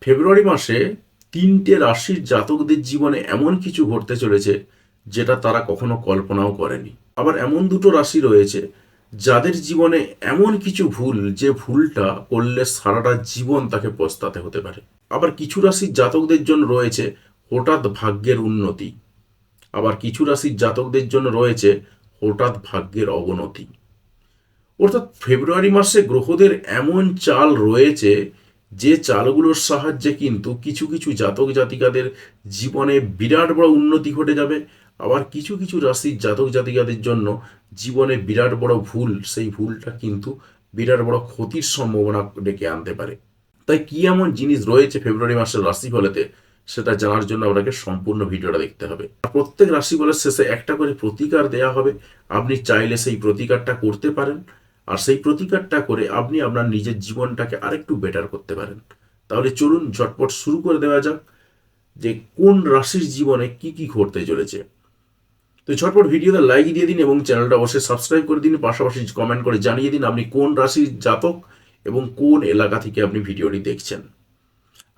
ফেব্রুয়ারি মাসে 3টে রাশির জাতকদের জীবনে এমন কিছু ঘটতে চলেছে যেটা তারা কখনো কল্পনাও করেনি। আবার এমন দুটো রাশি রয়েছে যাদের জীবনে এমন কিছু ভুল, যে ভুলটা করলে সারাটা জীবন তাকে পস্তাতে হতে পারে। আবার কিছু রাশির জাতকদের জন্য রয়েছে হঠাৎ ভাগ্যের উন্নতি, আবার কিছু রাশির জাতকদের জন্য রয়েছে হঠাৎ ভাগ্যের অবনতি। অর্থাৎ ফেব্রুয়ারি মাসে গ্রহদের এমন চাল রয়েছে যে চালগুলোর সাহায্যে কিন্তু কিছু কিছু জাতক জাতিকাদের জীবনে বিরাট বড় উন্নতি ঘটে যাবে। আবার কিছু কিছু রাশির জাতক জাতিকাদের জন্য জীবনে বিরাট বড় ভুল, সেই ভুলটা কিন্তু বিরাট বড় ক্ষতির সম্ভাবনা ডেকে আনতে পারে। তাই কি এমন জিনিস রয়েছে ফেব্রুয়ারি মাসের রাশিফলেতে, সেটা জানার জন্য আপনাকে সম্পূর্ণ ভিডিওটা দেখতে হবে। প্রত্যেক রাশিফলের শেষে একটা করে প্রতিকার দেয়া হবে, আপনি চাইলে সেই প্রতিকারটা করতে পারেন, আর সেই প্রতিকারটা করে আপনি আপনার নিজের জীবনটাকে আরেকটু বেটার করতে পারেন। তাহলে চলুন ঝটপট শুরু করে দেওয়া যাক যে কোন রাশির জীবনে কি কি ঘটতে চলেছে। তো ঝটপট ভিডিওতে লাইক দিয়ে দিন এবং চ্যানেলটা অবশ্যই সাবস্ক্রাইব করে দিন, পাশাপাশি কমেন্ট করে জানিয়ে দিন আপনি কোন রাশির জাতক এবং কোন এলাকা থেকে আপনি ভিডিওটি দেখছেন।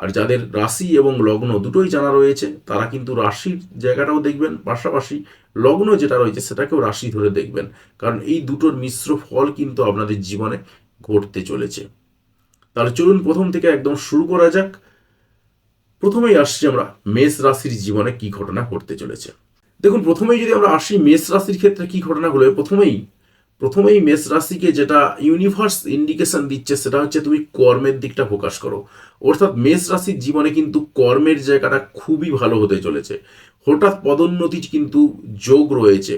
আর যাদের রাশি এবং লগ্ন দুটোই জানা রয়েছে তারা কিন্তু রাশির জায়গাটাও দেখবেন, পাশাপাশি লগ্ন যেটা রয়েছে সেটাকেও রাশি ধরে দেখবেন, কারণ এই দুটোর মিশ্র ফল কিন্তু আপনাদের জীবনে ঘটতে চলেছে। তাহলে চলুন প্রথম থেকে একদম শুরু করা যাক। প্রথমেই আসছি আমরা মেষ রাশির জীবনে কি ঘটনা ঘটতে চলেছে। দেখুন, প্রথমেই যদি আমরা আসি মেষ রাশির ক্ষেত্রে কি ঘটনা হলো, প্রথমেই মেষ রাশিকে যেটা ইউনিভার্স ইন্ডিকেশন দিচ্ছে সেটা হচ্ছে তুমি কর্মের দিকটা ফোকাস করো। অর্থাৎ মেষ রাশির জীবনে কিন্তু কর্মের জায়গাটা খুবই ভালো হতে চলেছে। হঠাৎ পদোন্নতি কিন্তু যোগ রয়েছে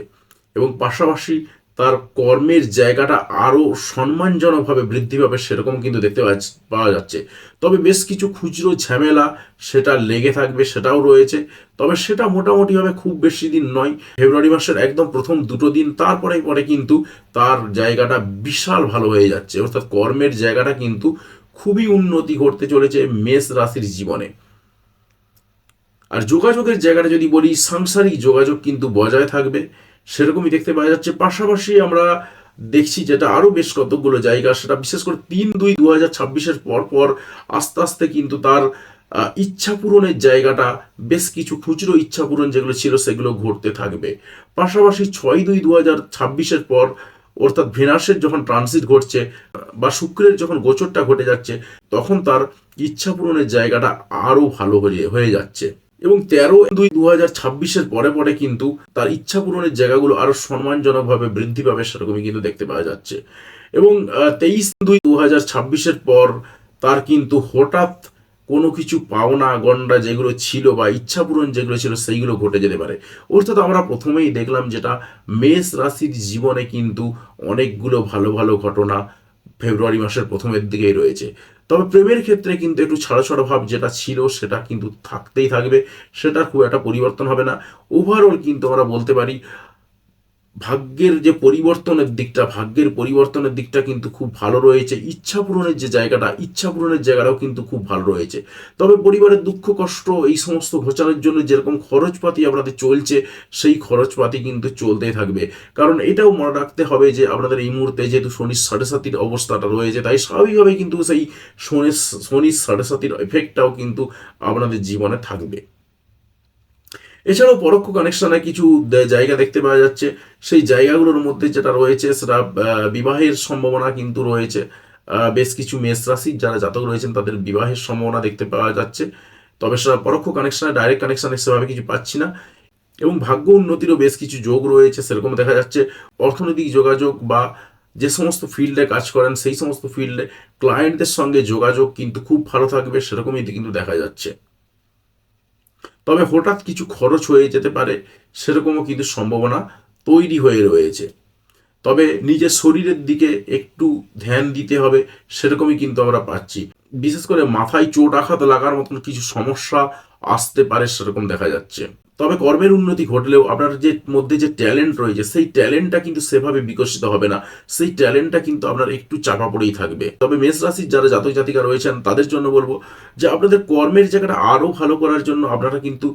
এবং পাশাপাশি তার কর্মের জায়গাটা আরও সম্মানজনকভাবে বৃদ্ধি পাবে সেরকম কিন্তু দেখতে পাওয়া যাচ্ছে। তবে বেশ কিছু খুচরো ঝামেলা সেটা লেগে থাকবে, সেটাও রয়েছে। তবে সেটা মোটামুটিভাবে খুব বেশি দিন নয়, ফেব্রুয়ারি মাসের একদম প্রথম দুটো দিন, তারপরে পরে কিন্তু তার জায়গাটা বিশাল ভালো হয়ে যাচ্ছে। অর্থাৎ কর্মের জায়গাটা কিন্তু খুবই উন্নতি ঘটতে চলেছে মেষ রাশির জীবনে। আর যোগাযোগের জায়গাটা যদি বলি, সাংসারিক যোগাযোগ কিন্তু বজায় থাকবে সেরকমই দেখতে পাওয়া যাচ্ছে। পাশাপাশি আমরা দেখছি যেটা আরো বেশ কতগুলো জায়গা, সেটা বিশেষ করে 3/2/2026 পর আস্তে আস্তে কিন্তু তার ইচ্ছা পূরণের জায়গাটা, বেশ কিছু খুচরো ইচ্ছা পূরণ যেগুলো ছিল সেগুলো ঘটতে থাকবে। পাশাপাশি 6/2/2026 পর, অর্থাৎ ভেনাসের যখন ট্রানজিট ঘটছে বা শুক্রের যখন গোচরটা ঘটে যাচ্ছে, তখন তার ইচ্ছা পূরণের জায়গাটা আরো ভালো হয়ে যাচ্ছে। এবং 13/2/2026 পরে পরে কিন্তু তার ইচ্ছা পূরণের জায়গাগুলো আরো সম্মানজনকভাবে বৃদ্ধি পাবে সেরকমই কিন্তু দেখতে পাওয়া যাচ্ছে। এবং 23/2/2026 পর তার কিন্তু হঠাৎ কোনো কিছু পাওনা গন্ডা যেগুলো ছিল বা ইচ্ছা পূরণ যেগুলো ছিল সেইগুলো ঘটে যেতে পারে। অর্থাৎ আমরা প্রথমেই দেখলাম যেটা মেষ রাশির জীবনে কিন্তু অনেকগুলো ভালো ভালো ঘটনা ফেব্রুয়ারি মাসের প্রথমের দিকেই রয়েছে। তবে প্রেমের ক্ষেত্রে কিন্তু একটু ছাড়া ছাড়া ভাব যেটা ছিল সেটা কিন্তু থাকতেই থাকবে, সেটা খুব একটা পরিবর্তন হবে না। ওভারঅল কিন্তু আমরা বলতে পারি ভাগ্যের পরিবর্তনের দিকটা কিন্তু খুব ভালো রয়েছে। ইচ্ছা পূরণের জায়গাটাও কিন্তু খুব ভালো রয়েছে। তবে পরিবারের দুঃখ কষ্ট এই সমস্ত ঘোচানোর জন্য যেরকম খরচপাতি আপনাদের চলছে, সেই খরচপাতি কিন্তু চলতেই থাকবে। কারণ এটাও মনে রাখতে হবে যে আপনাদের এই মুহূর্তে যেহেতু শনির 7.5 অবস্থাটা রয়েছে, তাই স্বাভাবিকভাবে কিন্তু সেই শনির 7.5 এফেক্টটাও কিন্তু আপনাদের জীবনে থাকবে। এছাড়াও পরোক্ষ কানেকশনে কিছু জায়গা দেখতে পাওয়া যাচ্ছে। সেই জায়গাগুলোর মধ্যে যেটা রয়েছে সেটা বিবাহের সম্ভাবনা কিন্তু রয়েছে। বেশ কিছু মেষ রাশির যারা জাতক রয়েছেন তাদের বিবাহের সম্ভাবনা দেখতে পাওয়া যাচ্ছে। তবে সেটা পরোক্ষ কানেকশনে, ডাইরেক্ট কানেকশনে সেভাবে কিছু পাচ্ছি না। এবং ভাগ্য উন্নতিরও বেশ কিছু যোগ রয়েছে সেরকম দেখা যাচ্ছে। অর্থনৈতিক যোগাযোগ বা যে সমস্ত ফিল্ডে কাজ করেন সেই সমস্ত ফিল্ডে ক্লায়েন্টদের সঙ্গে যোগাযোগ কিন্তু খুব ভালো থাকবে সেরকমই কিন্তু দেখা যাচ্ছে। তবে হঠাৎ কিছু খরচ হয়ে যেতে পারে সেরকমও কিন্তু সম্ভাবনা তৈরি হয়ে রয়েছে। তবে নিজের শরীরের দিকে একটু ধ্যান দিতে হবে সেরকমই কিন্তু আমরা পাচ্ছি। বিশেষ করে মাথায় চোট আঘাত লাগার মতন কিছু সমস্যা আসতে পারে সেরকম দেখা যাচ্ছে। তবে কর্মের উন্নতি ঘটলেও আপনার যে মধ্যে যে ট্যালেন্ট রয়েছে সেই ট্যালেন্টটা কিন্তু সেভাবে বিকশিত হবে না, সেই ট্যালেন্টটা কিন্তু আপনার একটু চাপা পড়েই থাকবে। তবে মেষ রাশির যারা জাতক জাতিকা রয়েছেন তাদের জন্য বলবো যে আপনাদের কর্মের জায়গাটা আরো ভালো করার জন্য আপনারা কিন্তু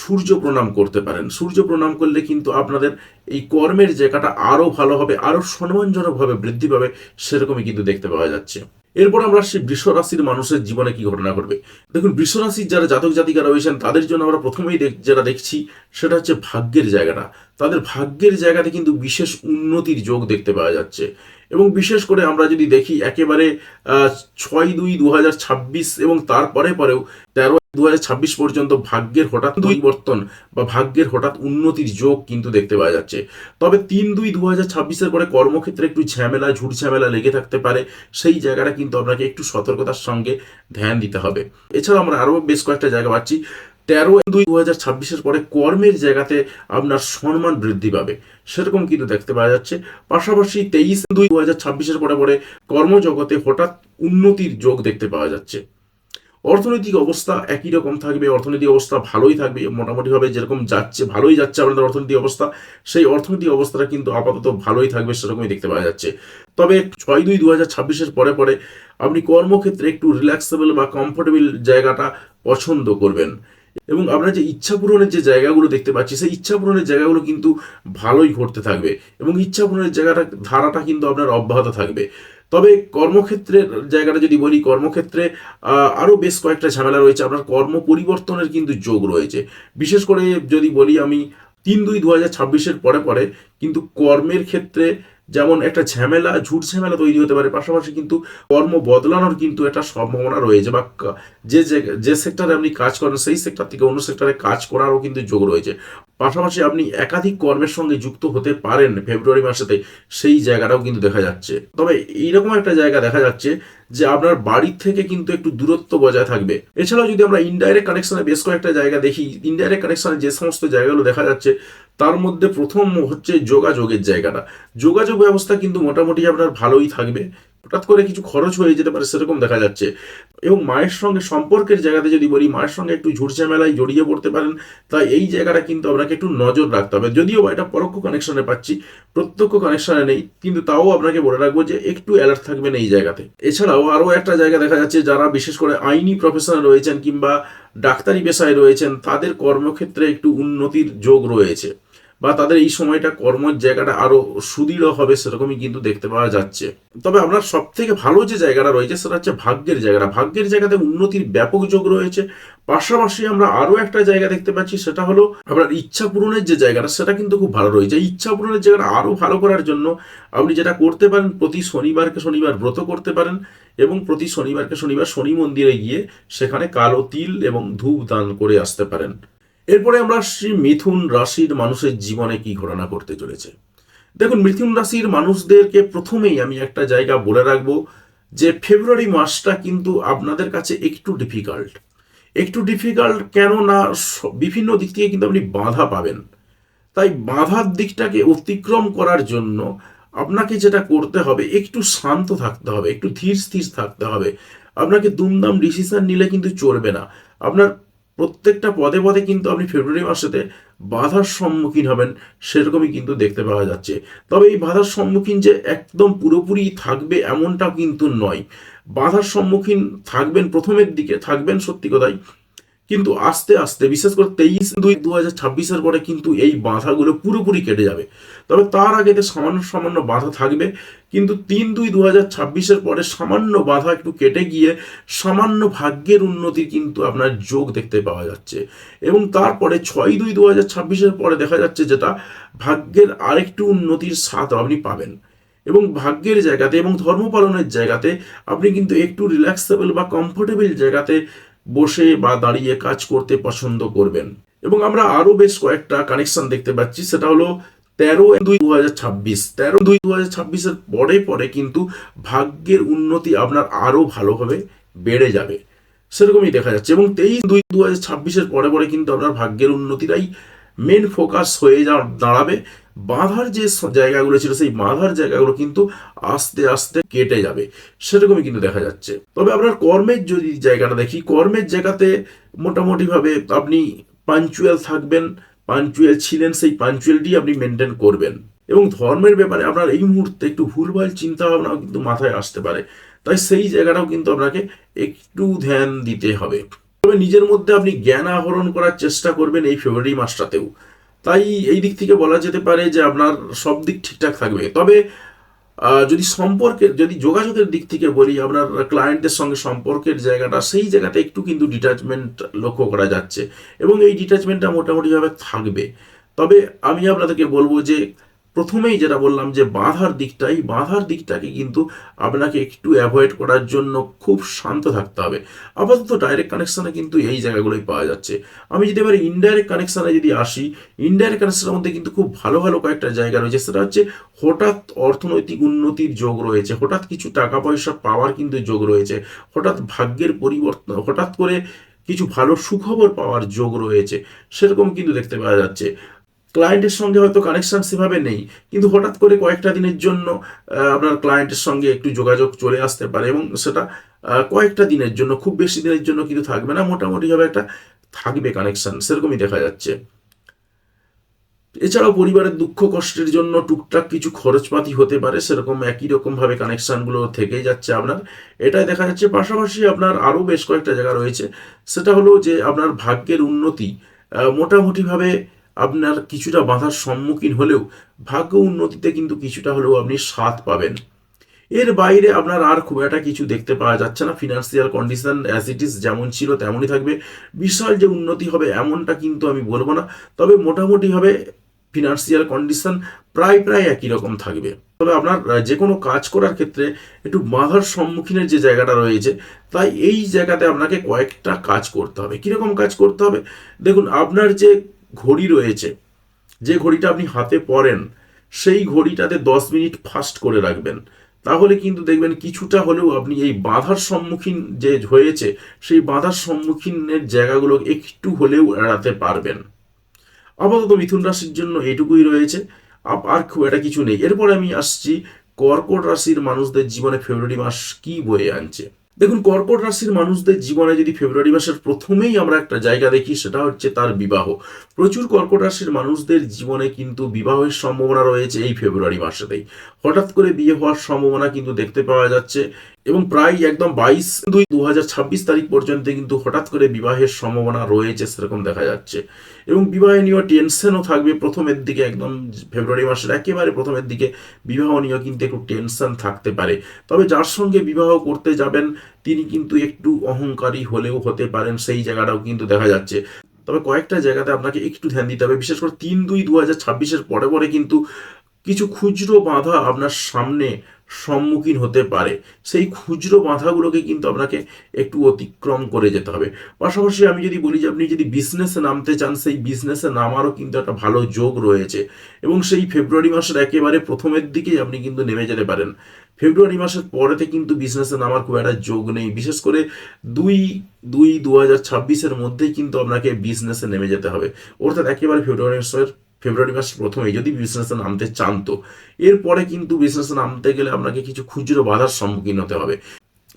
সূর্য প্রণাম করতে পারেন। সূর্য প্রণাম করলে কিন্তু আপনাদের এই কর্মের জায়গাটা আরো ভালো হবে, আরো সম্মানজনকভাবে বৃদ্ধি পাবে সেরকমই কিন্তু দেখতে পাওয়া যাচ্ছে। এরপর আমরা আসছি বৃষ রাশির মানুষের জীবনে কি ঘটনা ঘটবে। দেখুন, বৃষ রাশির যারা জাতক জাতিকা রয়েছেন তাদের জন্য আমরা প্রথমেই যেটা দেখছি সেটা হচ্ছে ভাগ্যের জায়গাটা। তাদের ভাগ্যের জায়গাতে কিন্তু বিশেষ উন্নতির যোগ দেখতে পাওয়া যাচ্ছে। এবং বিশেষ করে আমরা যদি দেখি একেবারে 6/2/2026 এবং তারপরে পরেও 13/2/2026 পর্যন্ত ভাগ্যের হঠাৎ পরিবর্তন বা ভাগ্যের হঠাৎ উন্নতির যোগ কিন্তু দেখতে পাওয়া যাচ্ছে। তবে 3/2/2026 পরে কর্মক্ষেত্রে একটু ঝামেলা ঝুট ঝামেলা লেগে থাকতে পারে, সেই জায়গাটা কিন্তু আপনাকে একটু সতর্কতার সঙ্গে ধ্যান দিতে হবে। এছাড়াও আমরা আরও বেশ কয়েকটা জায়গা পাচ্ছি। 13/2/2026 পরে কর্মের জায়গাতে আপনার সম্মান বৃদ্ধি পাবে, সেরকম কিন্তু দেখতে পাওয়া যাচ্ছে। পাশাপাশি 23/2/2026 পরে পরে কর্মজগতে হঠাৎ উন্নতির যোগ দেখতে পাওয়া যাচ্ছে। অর্থনৈতিক অবস্থা একই রকম থাকবে, অর্থনৈতিক অবস্থা ভালোই থাকবে, মোটামুটিভাবে যেরকম যাচ্ছে ভালোই যাচ্ছে আপনাদের অর্থনৈতিক অবস্থা, সেই অর্থনৈতিক অবস্থাটা কিন্তু আপাতত ভালোই থাকবে, সেরকমই দেখতে পাওয়া যাচ্ছে। তবে 6/2/2026 পরে পরে আপনি কর্মক্ষেত্রে একটু রিল্যাক্সেবল বা কমফোর্টেবল জায়গাটা পছন্দ করবেন, এবং আপনার যে ইচ্ছা পূরণের যে জায়গাগুলো দেখতে পাচ্ছি সেই ইচ্ছা পূরণের জায়গাগুলো কিন্তু ভালোই ঘটতে থাকবে, এবং ইচ্ছা পূরণের জায়গাটা ধারাটা কিন্তু আপনার অব্যাহত থাকবে। তবে কর্মক্ষেত্রের জায়গাটা যদি বলি, কর্মক্ষেত্রে আরও বেশ কয়েকটা ঝামেলা রয়েছে, আপনার কর্ম পরিবর্তনের কিন্তু যোগ রয়েছে। বিশেষ করে যদি বলি আমি 3/2/2026 পরে পরে কিন্তু কর্মের ক্ষেত্রে যেমন একটা ঝামেলা ঝুট ঝামেলা তৈরি হতে পারে, পাশাপাশি কিন্তু কর্ম বদলানোর কিন্তু একটা সম্ভাবনা রয়েছে, বা যে সেক্টরে আপনি কাজ করেন সেই সেক্টর থেকে অন্য সেক্টরে কাজ করারও কিন্তু যোগ রয়েছে। পাশাপাশি আপনি একাধিক কর্মের সঙ্গে যুক্ত হতে পারেন ফেব্রুয়ারি মাসেতে, সেই জায়গাটাও কিন্তু দেখা যাচ্ছে। তবে এইরকম একটা জায়গা দেখা যাচ্ছে যে আপনার বাড়ির থেকে কিন্তু একটু দূরত্ব বজায় থাকবে। এছাড়াও যদি আমরা ইনডাইরেক্ট কানেকশনে বেশ কয়েকটা জায়গা দেখি, ইনডাইরেক্ট কানেকশনে যে সমস্ত জায়গাগুলো দেখা যাচ্ছে তার মধ্যে প্রথম হচ্ছে যোগাযোগের জায়গাটা। যোগাযোগ ব্যবস্থা কিন্তু মোটামুটি আপনার ভালোই থাকবে, হঠাৎ করে কিছু খরচ হয়ে যেতে পারে সেরকম দেখা যাচ্ছে। এবং মায়ের সঙ্গে সম্পর্কের জায়গাতে যদি বলি, মায়ের সঙ্গে একটু ঝুটঝামেলায় জড়িয়ে পড়তে পারেন, তাই এই জায়গাটা কিন্তু আপনাকে একটু নজর রাখতে হবে। যদিও এটা পরোক্ষ কানেকশনে পাচ্ছি, প্রত্যক্ষ কানেকশনে নেই, কিন্তু তাও আপনাকে বলে রাখবো যে একটু অ্যালার্ট থাকবেন এই জায়গাতে। এছাড়াও আরও একটা জায়গা দেখা যাচ্ছে, যারা বিশেষ করে আইনি প্রফেশনে রয়েছেন কিংবা ডাক্তারি পেশায় রয়েছেন তাদের কর্মক্ষেত্রে একটু উন্নতির যোগ রয়েছে, বা তাদের এই সময়টা কর্মের জায়গাটা আরো সুদৃঢ় হবে, সেরকমই কিন্তু দেখতে পাওয়া যাচ্ছে। তবে আপনার সব থেকে ভালো যে জায়গাটা রয়েছে সেটা হচ্ছে ভাগ্যের জায়গাটা। ভাগ্যের জায়গাতে উন্নতির ব্যাপক যোগ রয়েছে। পাশাপাশি আমরা আরো একটা জায়গা দেখতে পাচ্ছি, সেটা হলো আপনার ইচ্ছা পূরণের যে জায়গাটা, সেটা কিন্তু খুব ভালো রয়েছে। ইচ্ছা পূরণের জায়গাটা আরো ভালো করার জন্য আপনি যেটা করতে পারেন, প্রতি শনিবারকে শনিবার ব্রত করতে পারেন, এবং প্রতি শনিবারকে শনিবার শনি মন্দিরে গিয়ে সেখানে কালো তিল এবং ধূপ দান করে আসতে পারেন। এরপরে আমরা আসছি মিথুন রাশির মানুষের জীবনে কি ঘটনা করতে চলেছে। দেখুন, মিথুন রাশির মানুষদেরকে প্রথমেই আমি একটা জায়গা বলে রাখবো যে ফেব্রুয়ারি মাসটা কিন্তু আপনাদের কাছে একটু ডিফিকাল্ট। কেন না, বিভিন্ন দিক থেকে কিন্তু আপনি বাধা পাবেন। তাই বাধার দিকটাকে অতিক্রম করার জন্য আপনাকে যেটা করতে হবে, একটু শান্ত থাকতে হবে, একটু ধীর স্থির থাকতে হবে। আপনাকে দুমদাম ডিসিশন নিলে কিন্তু চলবে না। আপনার প্রত্যেকটা পদে পদে কিন্তু আপনি ফেব্রুয়ারি মাসেতে বাধার সম্মুখীন হবেন, সেরকমই কিন্তু দেখতে পাওয়া যাচ্ছে। তবে এই বাধার সম্মুখীন যে একদম পুরোপুরি থাকবে এমনটাও কিন্তু নয়। বাধার সম্মুখীন থাকবেন, প্রথমের দিকে থাকবেন সত্যি কথাই, কিন্তু আস্তে আস্তে, বিশেষ করে 23/2/2026 পরে কিন্তু এই বাধাগুলো পুরোপুরি কেটে যাবে। তবে তার আগে সামান্য সামান্য বাধা থাকবে, কিন্তু 3/2/2026 পরে সামান্য বাধা একটু কেটে গিয়ে সামান্য ভাগ্যের উন্নতির কিন্তু আপনার যোগ দেখতে পাওয়া যাচ্ছে। এবং তারপরে 6/2/2026 পরে দেখা যাচ্ছে যেটা ভাগ্যের আরেকটু উন্নতির স্বাদ আপনি পাবেন, এবং ভাগ্যের জায়গাতে এবং ধর্ম পালনের জায়গাতে আপনি কিন্তু একটু রিল্যাক্সেবল বা কমফোর্টেবল জায়গাতে বসে বা দাঁড়িয়ে কাজ করতে পছন্দ করবেন। এবং আমরা আরো বেশ কয়েকটা কানেকশন দেখতে পাচ্ছি, সেটা হলো 13/2/2026 13/2/2026 পরে পরে কিন্তু ভাগ্যের উন্নতি আপনার আরো ভালোভাবে বেড়ে যাবে, সেরকমই দেখা যাচ্ছে। এবং 23/2/2026 পরে পরে কিন্তু আপনার ভাগ্যের উন্নতিটাই মেন ফোকাস হয়ে দাঁড়াবে। বাধার যে জায়গাগুলো ছিল সেই বাধার জায়গাগুলো কিন্তু আস্তে আস্তে কেটে যাবে, সেরকমই কিন্তু দেখা যাচ্ছে। তবে আপনার কর্মের যদি জায়গাটা দেখি, কর্মের জায়গাতে মোটামুটিভাবে আপনি পাঞ্চুয়াল থাকবেন, পাঞ্চুয়াল ছিলেন, সেই পাঞ্চুয়ালিটি আপনি মেনটেন করবেন। এবং ধর্মের ব্যাপারে আপনার এই মুহূর্তে একটু ভুলভাল চিন্তা ভাবনাও কিন্তু মাথায় আসতে পারে, তাই সেই জায়গাটাও কিন্তু আপনাকে একটু ধ্যান দিতে হবে। তবে নিজের মধ্যে আপনি জ্ঞান আহরণ করার চেষ্টা করবেন এই ফেব্রুয়ারি মাসটাতেও। তাই এই দিক থেকে বলা যেতে পারে যে আপনার সব দিক ঠিকঠাক থাকবে। তবে যদি সম্পর্কের, যদি যোগাযোগের দিক থেকে বলি, আপনার ক্লায়েন্টের সঙ্গে সম্পর্কের জায়গাটা, সেই জায়গাতে একটু কিন্তু ডিটাচমেন্ট লক্ষ্য করা যাচ্ছে এবং এই ডিটাচমেন্টটা মোটামুটিভাবে থাকবে। তবে আমি আপনাদেরকে বলবো যে প্রথমেই যেটা বললাম যে বাঁধার দিকটাকে কিন্তু আপনাকে একটু অ্যাভয়েড করার জন্য খুব শান্ত থাকতে হবে। আপাতত ডাইরেক্ট কানেকশানে কিন্তু এই জায়গাগুলোই পাওয়া যাচ্ছে। আমি যদি এবার ইনডাইরেক্ট কানেকশানে যদি আসি, ইনডাইরেক্ট কানেকশনের মধ্যে কিন্তু খুব ভালো ভালো কয়েকটা জায়গা রয়েছে। সেটা হচ্ছে হঠাৎ অর্থনৈতিক উন্নতির যোগ রয়েছে, হঠাৎ কিছু টাকা পয়সা পাওয়ার কিন্তু যোগ রয়েছে, হঠাৎ ভাগ্যের পরিবর্তন, হঠাৎ করে কিছু ভালো সুখবর পাওয়ার যোগ রয়েছে, সেরকম কিন্তু দেখতে পাওয়া যাচ্ছে। ক্লায়েন্টের সঙ্গে হয়তো কানেকশন সেভাবে নেই, কিন্তু হঠাৎ করে কয়েকটা দিনের জন্য আপনার ক্লায়েন্টের সঙ্গে একটু যোগাযোগ চলে আসতে পারে এবং সেটা কয়েকটা দিনের জন্য, খুব বেশি দিনের জন্য কিন্তু থাকবে না, মোটামুটিভাবে একটা থাকবে কানেকশন, সেরকমই দেখা যাচ্ছে। এছাড়াও পরিবারের দুঃখ কষ্টের জন্য টুকটাক কিছু খরচপাতি হতে পারে, সেরকম একই রকম ভাবে কানেকশনগুলো থেকেই যাচ্ছে আপনার, এটাই দেখা যাচ্ছে। পাশাপাশি আপনার আরও বেশ কয়েকটা জায়গা রয়েছে, সেটা হলো যে আপনার ভাগ্যের উন্নতি মোটামুটিভাবে আপনার কিছুটা বাধার সম্মুখীন হলেও ভাগ্য উন্নতিতে কিন্তু কিছুটা হলেও আপনি স্বাদ পাবেন। এর বাইরে আপনার আর খুব একটা কিছু দেখতে পাওয়া যাচ্ছে না। Financial condition as it is যেমন ছিল তেমনই থাকবে, বিশাল যে উন্নতি হবে এমনটা কিন্তু আমি বলবো না, তবে মোটামুটি হবে ফিনান্সিয়াল কন্ডিশন প্রায় প্রায় একই রকম থাকবে। তবে আপনার যে কোনো কাজ করার ক্ষেত্রে একটু বাধার সম্মুখীনের যে জায়গাটা রয়েছে, তাই এই জায়গাতে আপনাকে কয়েকটা কাজ করতে হবে। কীরকম কাজ করতে হবে? দেখুন, আপনার যে ঘড়ি রয়েছে, যে ঘড়িটা আপনি হাতে পরেন, সেই ঘড়িটাতে 10 মিনিট ফাস্ট করে রাখবেন। তাহলে কিন্তু দেখবেন কিছুটা হলেও আপনি এই বাধার সম্মুখীন যে হয়েছে, সেই বাধার সম্মুখীনের জায়গাগুলো একটু হলেও এড়াতে পারবেন। আপাতত মিথুন রাশির জন্য এটুকুই রয়েছে, আর খুব একটা কিছু নেই। এরপরে আমি আসছি কর্কট রাশির মানুষদের জীবনে ফেব্রুয়ারি মাস কি বয়ে আনছে। দেখুন, কর্কট রাশির মানুষদের জীবনে যদি ফেব্রুয়ারি মাসের প্রথমেই আমরা একটা জায়গা দেখি, সেটা হচ্ছে তার বিবাহ। প্রচুর কর্কট রাশির মানুষদের জীবনে কিন্তু বিবাহের সম্ভাবনা রয়েছে এই ফেব্রুয়ারি মাসেতেই। হঠাৎ করে বিয়ে হওয়ার সম্ভাবনা কিন্তু দেখতে পাওয়া যাচ্ছে এবং প্রায় একদম 22/2/2026 তারিখ পর্যন্ত কিন্তু হঠাৎ করে বিবাহের সম্ভাবনা রয়েছে, সেরকম দেখা যাচ্ছে। এবং বিবাহ নিয়ে টেনশনও থাকবে প্রথমের দিকে, একদম ফেব্রুয়ারি মাসের একেবারে প্রথমের দিকে বিবাহ নিয়ে কিন্তু একটু টেনশন থাকতে পারে। তবে যার সঙ্গে বিবাহ করতে যাবেন তিনি কিন্তু একটু অহংকারী হলেও হতে পারেন, সেই জায়গাটাও কিন্তু দেখা যাচ্ছে। তবে কয়েকটা জায়গাতে আপনাকে একটু ধ্যান দিতে হবে, বিশেষ করে 3/2/2026 পরে পরে কিন্তু কিছু খুচরো বাধা আপনার সামনে সম্মুখীন হতে পারে। সেই খুচরো বাধাগুলোকে কিন্তু আপনাকে একটু অতিক্রম করে যেতে হবে। পাশাপাশি আমি যদি বলি যে আপনি যদি বিজনেসে নামতে চান, সেই বিজনেসে নামারও কিন্তু একটা ভালো যোগ রয়েছে এবং সেই ফেব্রুয়ারি মাসের একেবারে প্রথমের দিকেই আপনি কিন্তু নেমে যেতে পারেন। ফেব্রুয়ারি মাসের পরেতে কিন্তু বিজনেসে নামার খুব একটা যোগ নেই, বিশেষ করে 2/2/2026 মধ্যেই কিন্তু আপনাকে বিজনেসে নেমে যেতে হবে। অর্থাৎ একেবারে ফেব্রুয়ারি মাস প্রথমেই যদি বিজনেসে নামতে চান, তো এরপরে কিন্তু বিজনেসে নামতে গেলে আপনাকে কিছু খুচরো বাধার সম্মুখীন হতে হবে।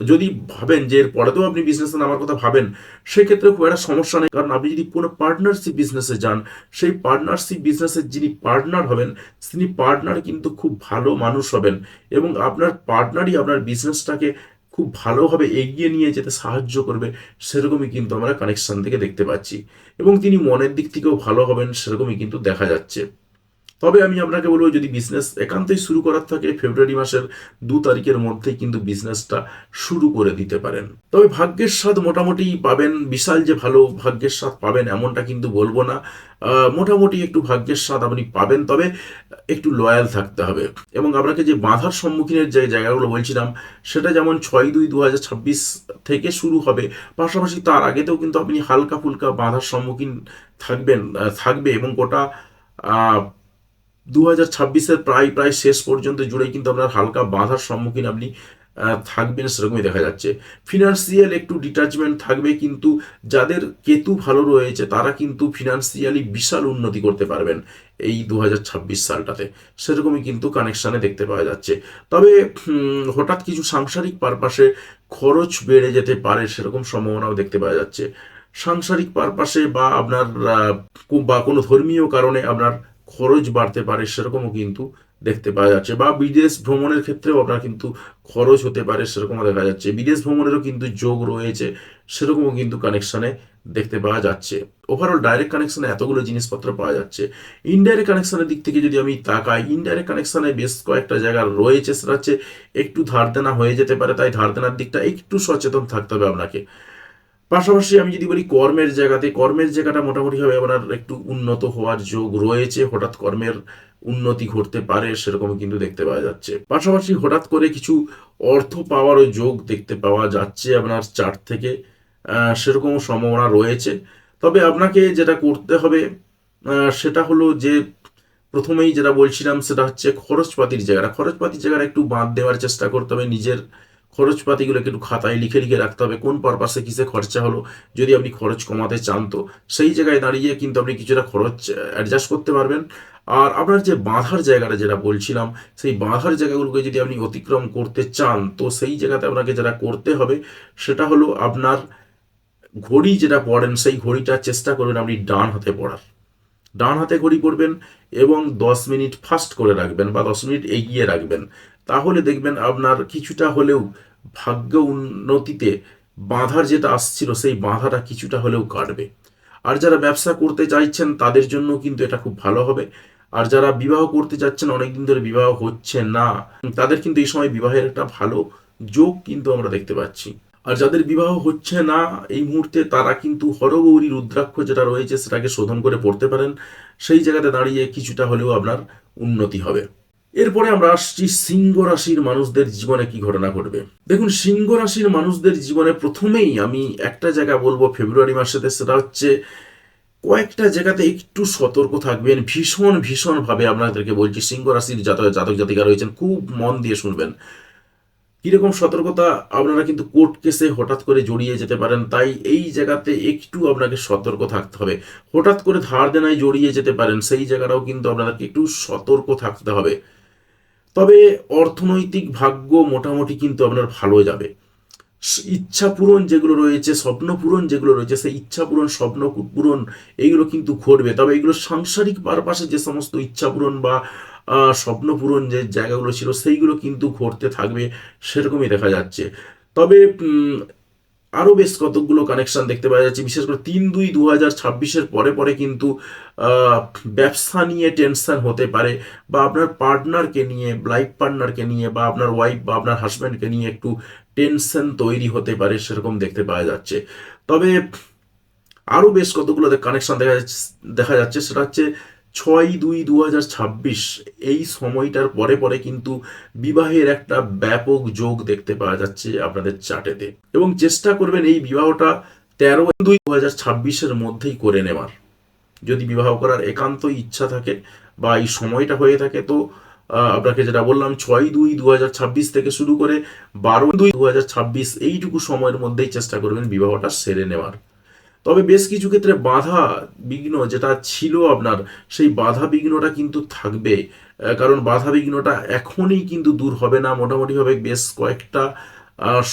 যদি ভাবেন যে এর পরেতেও আপনি বিজনেসে নামার কথা ভাবেন, সেক্ষেত্রে খুব একটা সমস্যা নেই, কারণ আপনি যদি কোনো পার্টনারশিপ বিজনেসে যান, সেই পার্টনারশিপ বিজনেসের যিনি পার্টনার হবেন, তিনি পার্টনার কিন্তু খুব ভালো মানুষ হবেন এবং আপনার পার্টনারই আপনার বিজনেসটাকে খুব ভালোভাবে এগিয়ে নিয়ে যেতে সাহায্য করবে, সেরকমই কিন্তু আমরা কানেকশন থেকে দেখতে পাচ্ছি এবং তিনি মনের দিক থেকেও ভালো হবেন, সেরকমই কিন্তু দেখা যাচ্ছে। তবে আমি আপনাকে বলবো, যদি বিজনেস একান্তই শুরু করার থাকে, ফেব্রুয়ারি মাসের 2 তারিখের মধ্যেই কিন্তু বিজনেসটা শুরু করে দিতে পারেন। তবে ভাগ্যের স্বাদ মোটামুটি পাবেন, বিশাল যে ভালো ভাগ্যের স্বাদ পাবেন এমনটা কিন্তু বলবো না। মোটামুটি একটু ভাগ্যের স্বাদ আপনি পাবেন, তবে একটু লয়াল থাকতে হবে। এবং আপনাকে যে বাধার সম্মুখীনের যে জায়গাগুলো বলছিলাম, সেটা যেমন 6/2/2026 থেকে শুরু হবে, পাশাপাশি তার আগেতেও কিন্তু আপনি হালকা ফুলকা বাধার সম্মুখীন থাকবে এবং গোটা 2026 প্রায় প্রায় শেষ পর্যন্ত জুড়ে কিন্তু আপনার হালকা বাধার সম্মুখীন আপনি থাকবেন, সেরকমই দেখা যাচ্ছে। ফিনান্সিয়াল একটু ডিটাচমেন্ট থাকবে, কিন্তু যাদের কেতু ভালো রয়েছে তারা কিন্তু ফিনান্সিয়ালি বিশাল উন্নতি করতে পারবেন এই 2026 সালটাতে, সেরকমই কিন্তু কানেকশানে দেখতে পাওয়া যাচ্ছে। তবে হঠাৎ কিছু সাংসারিক পারপাসে খরচ বেড়ে যেতে পারে, সেরকম সম্ভাবনাও দেখতে পাওয়া যাচ্ছে। সাংসারিক পারপাসে বা আপনার বা কোনো ধর্মীয় কারণে আপনার খরচ বাড়তে পারে, সেরকমও কিন্তু দেখতে পাওয়া যাচ্ছে, বা বিদেশ ভ্রমণের ক্ষেত্রেও আপনার কিন্তু খরচ হতে পারে সেরকমও দেখা যাচ্ছে। বিদেশ ভ্রমণেরও কিন্তু যোগ রয়েছে, সেরকমও কিন্তু কানেকশনে দেখতে পাওয়া যাচ্ছে। ওভারঅল ডাইরেক্ট কানেকশনে এতগুলো জিনিসপত্র পাওয়া যাচ্ছে। ইনডাইরেক্ট কানেকশনের দিক থেকে যদি আমি তাকাই, ইনডাইরেক্ট কানেকশনে বেশ কয়েকটা জায়গা রয়েছে, সেটা হচ্ছে একটু ধার দেনা হয়ে যেতে পারে, তাই ধার দেনার দিকটা একটু সচেতন থাকতে হবে আপনাকে। পাশাপাশি আমি যদি বলি কর্মের জায়গাতে, কর্মের জায়গাটা মোটামুটিভাবে আপনার একটু উন্নত হওয়ার যোগ রয়েছে, হঠাৎ কর্মের উন্নতি ঘটতে পারে সেরকম কিন্তু দেখতে পাওয়া যাচ্ছে। পাশাপাশি হঠাৎ করে কিছু অর্থ পাওয়ারও যোগ দেখতে পাওয়া যাচ্ছে আপনার চার্ট থেকে, সেরকম সম্ভাবনা রয়েছে। তবে আপনাকে যেটা করতে হবে সেটা হলো যে প্রথমেই যেটা বলছিলাম সেটা হচ্ছে খরচপাতির জায়গাটা, খরচপাতির জায়গাটা একটু বাদ দেওয়ার চেষ্টা করতে হবে। নিজের খরচপাতিগুলোকে একটু খাতায় লিখে লিখে রাখতে হবে, কোন পারপাসে কিসে খরচা হলো। যদি আপনি খরচ কমাতে চান তো সেই জায়গায় দাঁড়িয়ে কিন্তু আপনি কিছুটা খরচ অ্যাডজাস্ট করতে পারবেন। আর আপনার যে বাঁধার জায়গাটা যেটা বলছিলাম, সেই বাঁধার জায়গাগুলোকে যদি আপনি অতিক্রম করতে চান তো সেই জায়গাতে আপনাকে যেটা করতে হবে সেটা হলো আপনার ঘড়ি যেটা পড়েন সেই ঘড়িটা চেষ্টা করবেন আপনি ডান হাতে পড়ার। ডান হাতে ঘড়ি পড়বেন এবং 10 মিনিট ফাস্ট করে রাখবেন বা 10 মিনিট এগিয়ে রাখবেন। তাহলে দেখবেন আপনার কিছুটা হলেও ভাগ্য উন্নতিতে বাধার যেটা আসছিল সেই বাধাটা কিছুটা হলেও কাটবে। আর যারা ব্যবসা করতে চাইছেন তাদের জন্য কিন্তু এটা খুব ভালো হবে। আর যারা বিবাহ করতে যাচ্ছেন, অনেকদিন ধরে বিবাহ হচ্ছে না, তাদের কিন্তু এই সময় বিবাহের একটা ভালো যোগ কিন্তু আমরা দেখতে পাচ্ছি। আর যাদের বিবাহ হচ্ছে না এই মুহূর্তে, তারা কিন্তু হরগৌরী রুদ্রাক্ষ যেটা রয়েছে সেটাকে শোধন করে পড়তে পারেন। সেই জায়গাতে দাঁড়িয়ে কিছুটা হলেও আপনার উন্নতি হবে। এরপরে আমরা আসছি সিংহ রাশির মানুষদের জীবনে কি ঘটনা ঘটবে। দেখুন, সিংহ রাশির মানুষদের জীবনে প্রথমেই আমি একটা জায়গা বলবো ফেব্রুয়ারি মাসেতে, সেটা হচ্ছে কয়েকটা জায়গাতে একটু সতর্ক থাকবেন। ভীষণ ভীষণ ভাবে আপনাদেরকে বলছি, সিংহ রাশির জাতক জাতিকা রয়েছেন খুব মন দিয়ে শুনবেন। কিরকম সতর্কতা, আপনারা কিন্তু কোর্ট কেসে হঠাৎ করে জড়িয়ে যেতে পারেন, তাই এই জায়গাতে একটু আপনাকে সতর্ক থাকতে হবে। হঠাৎ করে ধার দেনায় জড়িয়ে যেতে পারেন, সেই জায়গাটাও কিন্তু আপনাদেরকে একটু সতর্ক থাকতে হবে। তবে অর্থনৈতিক ভাগ্য মোটামুটি কিন্তু আপনার ভালো যাবে। ইচ্ছা পূরণ যেগুলো রয়েছে, স্বপ্ন পূরণ যেগুলো রয়েছে, সেই ইচ্ছা পূরণ স্বপ্ন পূরণ এইগুলো কিন্তু ঘটবে। তবে এগুলো সাংসারিক পারপাসে যে সমস্ত ইচ্ছা পূরণ বা স্বপ্ন পূরণ যে জায়গাগুলো ছিল সেইগুলো কিন্তু ঘটতে থাকবে, সেরকমই দেখা যাচ্ছে। তবে আরও বেশ কতকগুলো কানেকশন দেখতে পাওয়া যাচ্ছে, বিশেষ করে 3/2/2026 পরে পরে কিন্তু আহ, ব্যবসা নিয়ে টেনশন হতে পারে, বা আপনার পার্টনারকে নিয়ে, লাইফ পার্টনারকে নিয়ে, বা আপনার ওয়াইফ বা আপনার হাজব্যান্ডকে নিয়ে একটু টেনশন তৈরি হতে পারে সেরকম দেখতে পাওয়া যাচ্ছে। তবে আরও বেশ কতগুলো কানেকশন দেখা যাচ্ছে, সেটা হচ্ছে 6/2/2026 এই সময়টার পরে পরে কিন্তু বিবাহের একটা ব্যাপক যোগ দেখতে পাওয়া যাচ্ছে আপনাদের চার্টেতে। এবং চেষ্টা করবেন এই বিবাহটা 13/2/2026 মধ্যেই করে নেওয়ার। যদি বিবাহ করার একান্তই ইচ্ছা থাকে বা এই সময়টা হয়ে থাকে তো আপনাকে যেটা বললাম 6/2/2026 থেকে শুরু করে 12/2/2026 এইটুকু সময়ের মধ্যেই চেষ্টা করবেন বিবাহটা সেরে নেওয়ার। তবে বেশ কিছু ক্ষেত্রে বাধা বিঘ্ন যেটা ছিল আপনার, সেই বাধা বিঘ্নটা কিন্তু থাকবে। কারণ বাধা বিঘ্নটা এখনই কিন্তু দূর হবে না, মোটামুটিভাবে বেশ কয়েকটা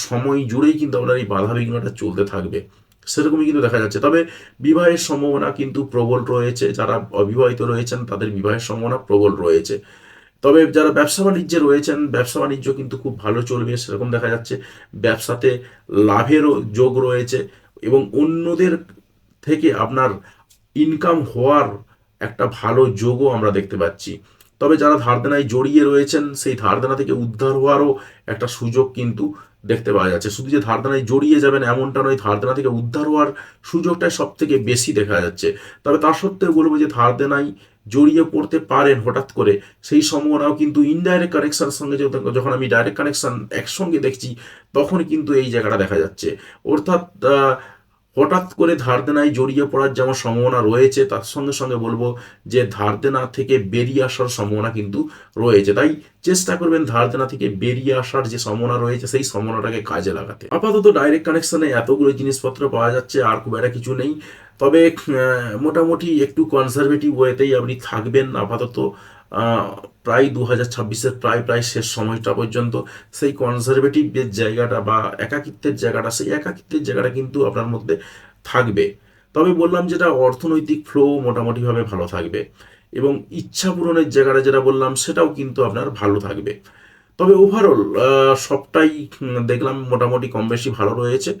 সময় জুড়েই কিন্তু আপনার এই বাধা বিঘ্নটা চলতে থাকবে, সেরকমই কিন্তু দেখা যাচ্ছে। তবে বিবাহের সম্ভাবনা কিন্তু প্রবল রয়েছে, যারা অবিবাহিত রয়েছেন তাদের বিবাহের সম্ভাবনা প্রবল রয়েছে। তবে যারা ব্যবসা বাণিজ্যে রয়েছেন, ব্যবসা বাণিজ্য কিন্তু খুব ভালো চলবে সেরকম দেখা যাচ্ছে। ব্যবসাতে লাভেরও যোগ রয়েছে এবং অন্যদের থেকে আপনার ইনকাম হওয়ার একটা ভালো যোগও আমরা দেখতে পাচ্ছি। তবে যারা ধার দেনায় জড়িয়ে রয়েছেন সেই ধার দেনা থেকে উদ্ধার হওয়ারও একটা সুযোগ কিন্তু দেখতে পাওয়া যাচ্ছে। শুধু যে ধার দেনায় জড়িয়ে যাবেন এমনটা নয়, ধার দেনা থেকে উদ্ধার হওয়ার সুযোগটাই সব থেকে বেশি দেখা যাচ্ছে। তবে তার সত্ত্বেও বলবো যে ধার দেনায় জড়িয়ে পড়তে পারেন হঠাৎ করে, সেই সম্ভাবনাও কিন্তু ইনডাইরেক্ট কানেকশনের সঙ্গে যখন আমি ডাইরেক্ট কানেকশন একসঙ্গে দেখছি তখন কিন্তু এই জায়গাটা দেখা যাচ্ছে। অর্থাৎ হঠাৎ করে ধার দেনায় জড়িয়ে পড়ার যেমন সম্ভাবনা রয়েছে, তার সঙ্গে সঙ্গে বলবো যে ধার দেনা থেকে বেরিয়ে আসার সম্ভাবনা কিন্তু রয়েছে। তাই চেষ্টা করবেন ধার দেনা থেকে বেরিয়ে আসার যে সম্ভাবনা রয়েছে সেই সম্ভাবনাটাকে কাজে লাগাতে। আপাতত ডাইরেক্ট কানেকশনে এতগুলো জিনিসপত্র পাওয়া যাচ্ছে, আর খুব একটা কিছু নেই। তবে মোটামুটি একটু কনজারভেটিভ ওয়েতেই আপনি থাকবেন আপাতত। প্রায় 2026 প্রায় প্রায় শেষ সময়টা পর্যন্ত সেই কনজারভেটিভ যে জায়গাটা বা একাকিত্বের জায়গাটা, সেই একাকিত্বের জায়গাটা কিন্তু আপনার মধ্যে থাকবে। তবে বললাম যেটা অর্থনৈতিক ফ্লো মোটামুটিভাবে ভালো থাকবে এবং ইচ্ছা পূরণের জায়গাটা যেটা বললাম সেটাও কিন্তু আপনার ভালো থাকবে। তবে ওভারঅল সবটাই দেখলাম মোটামুটি কম বেশি ভালো রয়েছে।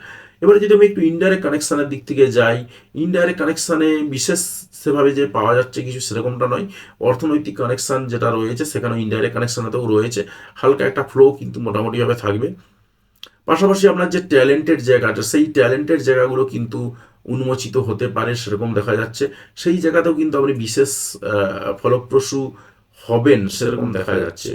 এবারে যদি আমি একটু ইনডাইরেক্ট কানেকশানের দিক থেকে যাই, ইনডাইরেক্ট কানেকশানে বিশেষ সেভাবে যে পাওয়া যাচ্ছে কিছু সেরকমটা নয়। অর্থনৈতিক কানেকশান যেটা রয়েছে সেখানেও ইনডাইরেক্ট কানেকশানেতেও রয়েছে, হালকা একটা ফ্লো কিন্তু মোটামুটিভাবে থাকবে। পাশাপাশি আপনার যে ট্যালেন্টেড জায়গাটা, সেই ট্যালেন্টেড জায়গাগুলো কিন্তু উন্মোচিত হতে পারে সেরকম দেখা যাচ্ছে। সেই জায়গাতেও কিন্তু আপনি বিশেষ ফলপ্রসূ হবেন সেরকম দেখা যাচ্ছে।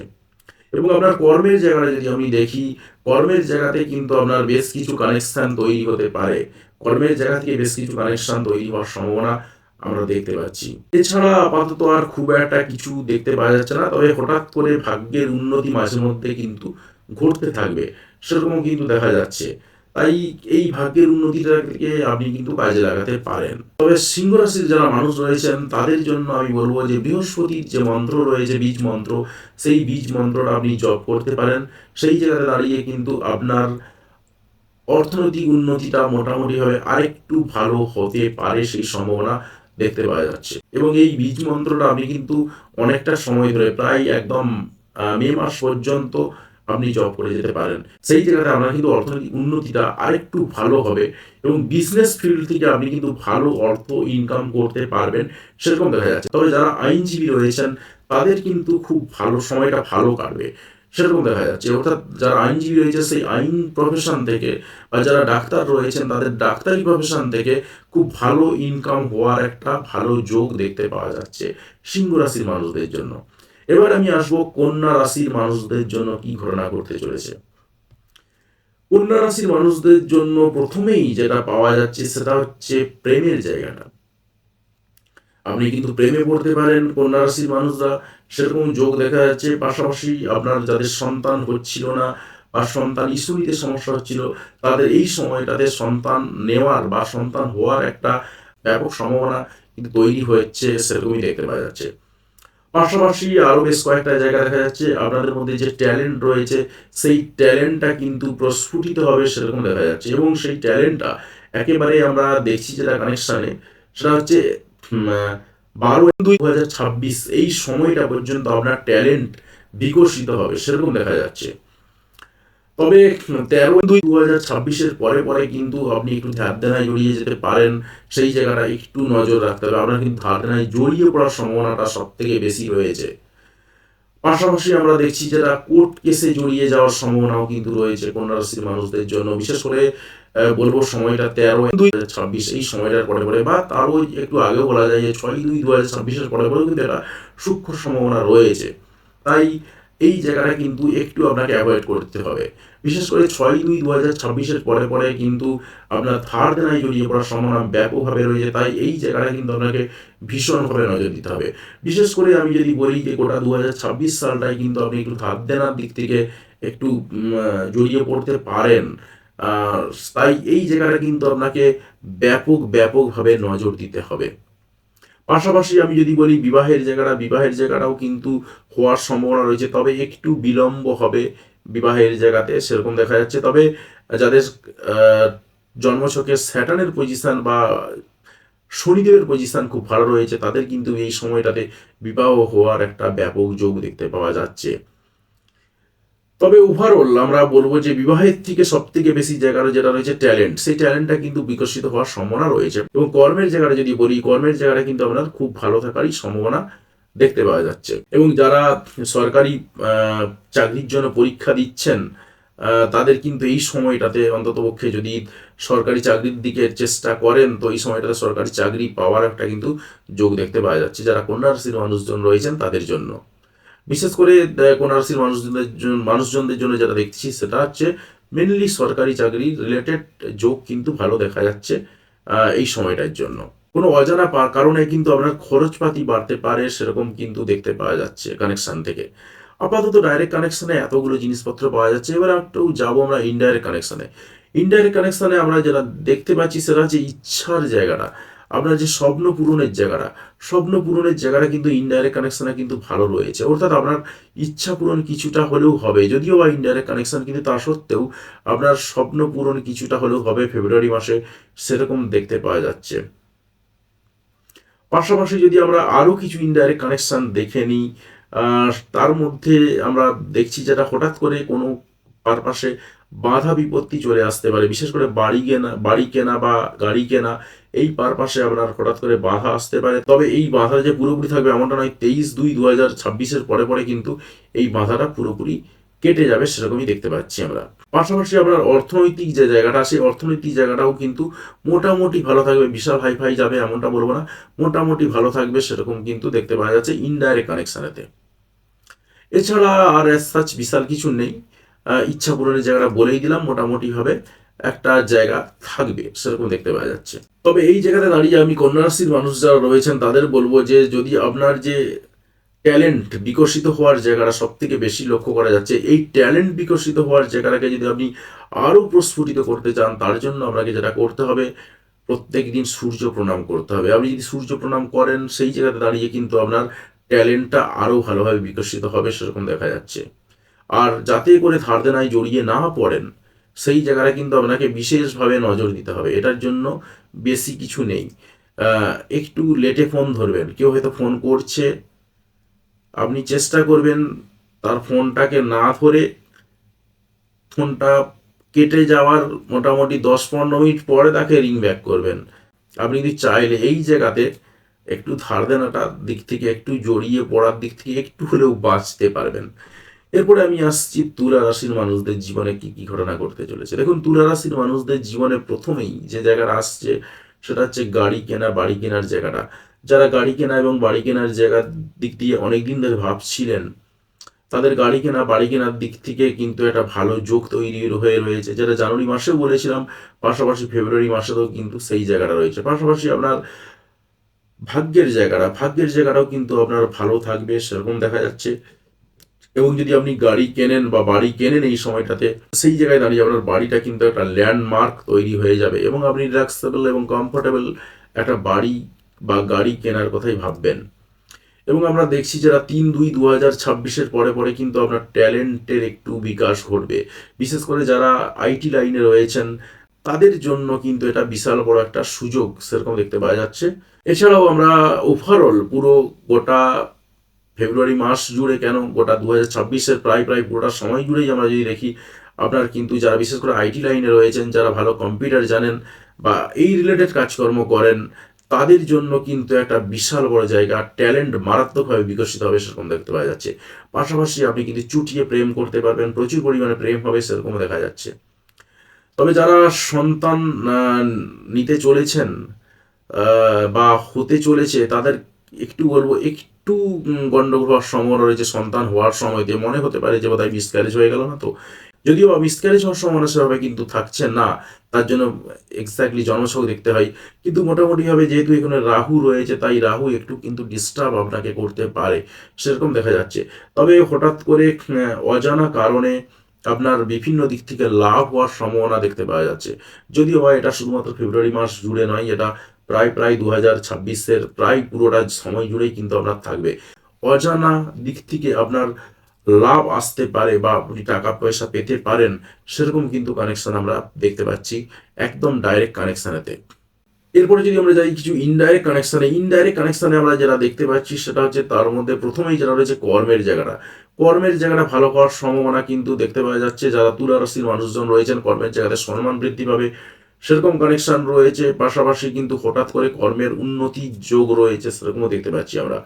এবং আপনার কর্মের জায়গাটা যদি আমি দেখি, কর্মের জায়গাতে কিন্তু আপনার বেশ কিছু কানেকশন তৈরি হতে পারে। কর্মের জায়গা থেকে বেশ কিছু কানেকশন তৈরি হওয়ার সম্ভাবনা আমরা দেখতে পাচ্ছি। এছাড়া আপাতত আর খুব একটা কিছু দেখতে পাওয়া যাচ্ছে না, তবে হঠাৎ করে ভাগ্যের উন্নতি মাঝে মধ্যে কিন্তু ঘটতে থাকবে সেরকমও কিন্তু দেখা যাচ্ছে। তাই এই ভাগ্যের উন্নতিটাকে আপনি কিন্তু কাজে লাগাতে পারেন। তবে সিংহ রাশির যারা মানুষ রয়েছেন তাদের জন্য আমি বলবো যে বৃহস্পতির যে মন্ত্র রয়েছে, বীজ মন্ত্র, সেই বীজ মন্ত্রটা আপনি জপ করতে পারেন। সেই জায়গাতে দাঁড়িয়ে কিন্তু আপনার অর্থনৈতিক উন্নতিটা মোটামুটিভাবে আরেকটু ভালো হতে পারে সেই সম্ভাবনা দেখতে পাওয়া যাচ্ছে। এবং এই বীজ মন্ত্রটা আপনি কিন্তু অনেকটা সময় ধরে প্রায় একদম মে মাস পর্যন্ত আপনি জব করে যেতে পারেন। সেই জায়গাতে আপনার কিন্তু অর্থনৈতিক উন্নতিটা আরেকটু ভালো হবে এবং বিজনেস ফিল্ড থেকে আপনি কিন্তু ভালো অর্থ ইনকাম করতে পারবেন সেরকম দেখা যাচ্ছে। তবে যারা আইনজীবী রয়েছেন তাদের কিন্তু খুব ভালো সময়টা ভালো কাটবে সেরকম দেখা যাচ্ছে। অর্থাৎ যারা আইনজীবী রয়েছে সেই আইন প্রফেশন থেকে, বা যারা ডাক্তার রয়েছেন তাদের ডাক্তারি প্রফেশন থেকে খুব ভালো ইনকাম হওয়ার একটা ভালো যোগ দেখতে পাওয়া যাচ্ছে সিংহ রাশির মানুষদের জন্য। এবার আমি আসবো কন্যা রাশির মানুষদের জন্য কি ঘটনা ঘটতে চলেছে। কন্যা রাশির মানুষদের জন্য প্রথমেই যেটা পাওয়া যাচ্ছে সেটা হচ্ছে প্রেমের জায়গাটা। আপনি কিন্তু প্রেমে পড়তে পারেন কন্যা রাশির মানুষরা, সেরকম যোগ দেখা যাচ্ছে। পাশাপাশি আপনার যাদের সন্তান হচ্ছিল না বা সন্তান ইস্যু নিতে সমস্যা হচ্ছিল, তাদের এই সময়টাতে সন্তান নেওয়ার বা সন্তান হওয়ার একটা ব্যাপক সম্ভাবনা কিন্তু তৈরি হচ্ছে সেরকমই দেখতে পাওয়া যাচ্ছে। পাশাপাশি আরও বেশ কয়েকটা জায়গা দেখা যাচ্ছে আপনাদের মধ্যে যে ট্যালেন্ট রয়েছে সেই ট্যালেন্টটা কিন্তু প্রস্ফুটিত হবে সেরকম দেখা যাচ্ছে। এবং সেই ট্যালেন্টটা একেবারে আমরা দেখছি যেটা কানেকশানে, সেটা হচ্ছে 12/2/2026 এই সময়টা পর্যন্ত আপনার ট্যালেন্ট বিকশিত হবে সেরকম দেখা যাচ্ছে। তবে 13/2/2026 পরে পরে কিন্তু আপনি একটু ধার দেনায় জড়িয়ে যেতে পারেন, সেই জায়গাটা একটু নজর রাখতে হবে। আপনার কিন্তু ধার দেনায় জড়িয়ে পড়ার সম্ভাবনাটা সব থেকে বেশি রয়েছে। পাশাপাশি আমরা দেখছি যেটা কোর্ট কেসে জড়িয়ে যাওয়ার সম্ভাবনাও কিন্তু রয়েছে কন্যা রাশির মানুষদের জন্য। বিশেষ করে বলবো সময়টা 13/2/2026 এই সময়টার পরে পরে, বা তারও একটু আগেও বলা যায় যে 6/2/2026 পরে পরেও কিন্তু একটা সূক্ষ্ম সম্ভাবনা রয়েছে। তাই এই জায়গাটা কিন্তু একটু আপনাকে অ্যাভয়েড করতে হবে। বিশেষ করে 6/2/2026 পরে পরে কিন্তু আপনার ধার দেনায় জড়িয়ে পড়ার সম্ভাবনা ব্যাপকভাবে রয়েছে। তাই এই জায়গাটা কিন্তু আপনাকে ভীষণভাবে নজর দিতে হবে। বিশেষ করে আমি যদি বলি যে গোটা 2026 সালটায় কিন্তু আপনি একটু ধার দেনার দিক থেকে একটু জড়িয়ে পড়তে পারেন। আর তাই এই জায়গাটা কিন্তু আপনাকে ব্যাপকভাবে নজর দিতে হবে। পাশাপাশি আমি যদি বলি বিবাহের জায়গাটাও কিন্তু হওয়ার সম্ভাবনা রয়েছে, তবে একটু বিলম্ব হবে বিবাহের জায়গাতে সেরকম দেখা যাচ্ছে। তবে যাদের জন্মছকে স্যাটার্নের পজিশন বা শনিদেবের পজিশন খুব ভালো রয়েছে তাদের কিন্তু এই সময়টাতে বিবাহ হওয়ার একটা ব্যাপক যোগ দেখতে পাওয়া যাচ্ছে। তবে ওভারঅল আমরা বলবো যে বিবাহের থেকে সব থেকে বেশি জায়গাটা যেটা রয়েছে ট্যালেন্ট, সেই ট্যালেন্টটা কিন্তু বিকশিত হওয়ার সম্ভাবনা রয়েছে। এবং কর্মের জায়গাটা যদি বলি, কর্মের জায়গাটা কিন্তু আপনার খুব ভালো থাকারই সম্ভাবনা দেখতে পাওয়া যাচ্ছে। এবং যারা সরকারি চাকরির জন্য পরীক্ষা দিচ্ছেন তাদের কিন্তু এই সময়টাতে অন্ততপক্ষে যদি সরকারি চাকরির দিকে চেষ্টা করেন তো এই সময়টাতে সরকারি চাকরি পাওয়ার একটা কিন্তু যোগ দেখতে পাওয়া যাচ্ছে যারা কন্যা রাশির মানুষজন রয়েছেন তাদের জন্য। বিশেষ করে কন্যা রাশির মানুষজনদের জন্য যেটা দেখছি সেটা হচ্ছে মেনলি সরকারি চাকরি রিলেটেড যোগ কিন্তু ভালো দেখা যাচ্ছে এই সময়টার জন্য। কোনো অজানা কারণে কিন্তু আপনার খরচপাতি বাড়তে পারে সেরকম কিন্তু দেখতে পাওয়া যাচ্ছে কানেকশন থেকে। আপাতত ডাইরেক্ট কানেকশনে এতগুলো জিনিসপত্র পাওয়া যাচ্ছে। এবার একটু যাবো আমরা ইনডাইরেক্ট কানেকশনে। ইনডাইরেক্ট কানেকশনে আমরা যেটা দেখতে পাচ্ছি সেটা হচ্ছে ইচ্ছার জায়গাটা, আপনার যে স্বপ্ন পূরণের জায়গাটা কিন্তু ইনডাইরেক্ট কানেকশনে কিন্তু ভালো রয়েছে। অর্থাৎ আপনার ইচ্ছা পূরণ কিছুটা হলেও হবে, যদিও বা ইনডাইরেক্ট কানেকশন, কিন্তু তা সত্ত্বেও আপনার স্বপ্ন পূরণ কিছুটা হলেও হবে ফেব্রুয়ারি মাসে সেরকম দেখতে পাওয়া যাচ্ছে। পাশাপাশি যদি আমরা আরও কিছু ইনডাইরেক্ট কানেকশন দেখে নিই, তার মধ্যে আমরা দেখছি যেটা হঠাৎ করে কোনো পারপাসে বাধা বিপত্তি চলে আসতে পারে, বিশেষ করে বাড়ি কেনা বা গাড়ি কেনা, এই পারপাসে আপনার হঠাৎ করে বাধা আসতে পারে। তবে এই বাধা যে পুরোপুরি থাকবে এমনটা নয়, 23/2/2026 পরে পরে কিন্তু এই বাধাটা পুরোপুরি কেটে যাবে, সেরকমই দেখতে পাচ্ছি আমরা। পাশাপাশি আপনার অর্থনৈতিক যে জায়গাটা, সেই অর্থনৈতিক জায়গাটাও কিন্তু মোটামুটি ভালো থাকবে, বিশাল হাইফাই যাবে এমনটা বলবো না, মোটামুটি ভালো থাকবে সেরকম কিন্তু দেখতে পাওয়া যাচ্ছে ইনডাইরেক্ট কানেকশনেতে। এছাড়া আর এস সাচ বিশাল কিছু নেই। ইচ্ছা পূরণের জায়গাটা বলেই দিলাম, মোটামুটি ভাবে একটা জায়গা থাকবে সেরকম দেখতে পাওয়া যাচ্ছে। তবে এই জায়গাতে দাঁড়িয়ে আমি কন্যা রাশির মানুষ যারা রয়েছেন তাদের বলবো যে যদি আপনার যে ট্যালেন্ট বিকশিত হওয়ার জায়গাটা সব থেকে বেশি লক্ষ্য করা যাচ্ছে, এই ট্যালেন্ট বিকশিত হওয়ার জায়গাটাকে যদি আপনি আরও প্রস্ফুটিত করতে চান, তার জন্য আপনাকে যেটা করতে হবে, প্রত্যেক দিন সূর্য প্রণাম করতে হবে। আপনি যদি সূর্য প্রণাম করেন, সেই জায়গাতে দাঁড়িয়ে কিন্তু আপনার ট্যালেন্টটা আরও ভালোভাবে বিকশিত হবে সেরকম দেখা যাচ্ছে। আর যাতে করে ধার দেনায় জড়িয়ে না পড়েন, সেই জায়গাটা কিন্তু আপনাকে বিশেষভাবে নজর দিতে হবে। এটার জন্য বেশি কিছু নেই, একটু লেটে ফোন ধরবেন। কেউ হয়তো ফোন করছে, আপনি চেষ্টা করবেন তার ফোনটাকে না ধরে ফোনটা কেটে যাওয়ার মোটামুটি 10-15 মিনিট পরে তাকে রিং ব্যাক করবেন। আপনি যদি চাইলে এই জায়গাতে একটু ধার দেনাটার দিক থেকে, একটু জড়িয়ে পড়ার দিক থেকে একটু হলেও বাঁচতে পারবেন। এরপরে আমি আসছি তুলা রাশির মানুষদের জীবনে কি কি ঘটনা ঘটতে চলেছে। দেখুন, তুলা রাশির মানুষদের জীবনে প্রথমেই যে জায়গাটা আসছে সেটা হচ্ছে গাড়ি কেনা, বাড়ি কেনার জায়গাটা। যারা গাড়ি কেনা এবং বাড়ি কেনার জায়গার দিক দিয়ে অনেকদিন ধরে ভাবছিলেন, তাদের গাড়ি কেনা বাড়ি কেনার দিক থেকে কিন্তু একটা ভালো যোগ তৈরি হয়ে রয়েছে, যেটা জানুয়ারি মাসেও বলেছিলাম, পাশাপাশি ফেব্রুয়ারি মাসেও কিন্তু সেই জায়গাটা রয়েছে। পাশাপাশি আপনার ভাগ্যের জায়গাটাও কিন্তু আপনার ভালো থাকবে সেরকম দেখা যাচ্ছে। এবং যদি আপনি গাড়ি কেনেন বা বাড়ি কেনেন এই সময়টাতে, সেই জায়গায় দাঁড়িয়ে আপনার বাড়িটা কিন্তু একটা ল্যান্ডমার্ক তৈরি হয়ে যাবে এবং আপনি রিল্যাক্সেবল এবং কমফোর্টেবল একটা বাড়ি বা গাড়ি কেনার কথাই ভাববেন। এবং আমরা দেখছি যারা 3/2/2026 পরে পরে কিন্তু আপনার ট্যালেন্টের একটু বিকাশ ঘটবে, বিশেষ করে যারা আইটি লাইনে রয়েছেন তাদের জন্য কিন্তু এটা বিশাল বড় একটা সুযোগ সেরকম দেখতে পাওয়া যাচ্ছে। এছাড়াও আমরা ওভারঅল পুরো গোটা ফেব্রুয়ারি মাস জুড়ে, কেন গোটা 2026 প্রায় প্রায় পুরোটা সময় জুড়েই আমরা যদি দেখি, আপনার কিন্তু যারা বিশেষ করে আইটি লাইনে রয়েছেন, যারা ভালো কম্পিউটার জানেন বা এই রিলেটেড কাজকর্ম করেন, তাদের জন্য কিন্তু একটা বিশাল বড় জায়গা, ট্যালেন্ট মারাত্মকভাবে বিকশিত হবে সেরকম দেখতে পাওয়া যাচ্ছে। পাশাপাশি আপনি কিন্তু চুটিয়ে প্রেম করতে পারবেন, প্রচুর পরিমাণে প্রেম হবে সেরকম দেখা যাচ্ছে। তবে যারা সন্তান নিতে চলেছেন বা হতে চলেছে, তাদের একটু বলবো একটু গন্ডগোল হওয়ার সম্ভাবনা রয়েছে। সন্তান হওয়ার সময়তে মনে হতে পারে যে বোধহয় মিসক্যারেজ হয়ে গেল না তো, যদিও বা মিসক্যারেজ হওয়ার সম্ভাবনা সেভাবে কিন্তু থাকছে না, তার জন্য এক্স্যাক্টলি জন্মছক দেখতে হয়। কিন্তু মোটামুটিভাবে যেহেতু এখানে রাহু রয়েছে, তাই রাহু একটু কিন্তু ডিস্টার্ব আপনাকে করতে পারে সেরকম দেখা যাচ্ছে। তবে হঠাৎ করে অজানা কারণে আপনার বিভিন্ন দিক থেকে লাভ হওয়ার সম্ভাবনা দেখতে পাওয়া যাচ্ছে। যদিও বা এটা শুধুমাত্র ফেব্রুয়ারি মাস জুড়ে নয়, এটা প্রায় প্রায় 2026 প্রায় পুরোটা সময় জুড়েই কিন্তু আপনার থাকবে। অজানা দিক থেকে আপনার লাভ আসতে পারে বা আপনি টাকা পয়সা পেতে পারেন, সেরকম কিন্তু কানেকশন আমরা দেখতে পাচ্ছি একদম ডাইরেক্ট কানেকশনেতে। এরপরে যদি আমরা যাই কিছু ইনডাইরেক্ট কানেকশনে আমরা যেটা দেখতে পাচ্ছি সেটা হচ্ছে, তার মধ্যে প্রথমেই যেটা রয়েছে কর্মের জায়গাটা ভালো হওয়ার সম্ভাবনা কিন্তু দেখতে পাওয়া যাচ্ছে। যারা তুলা রাশির মানুষজন রয়েছেন, কর্মের জায়গাতে সম্মান বৃদ্ধি পাবে সেরকম কানেকশন রয়েছে। পাশাপাশি কিন্তু হঠাৎ করে কর্মের উন্নতি যোগ রয়েছে সেরকমও দেখতে পাচ্ছি আমরা।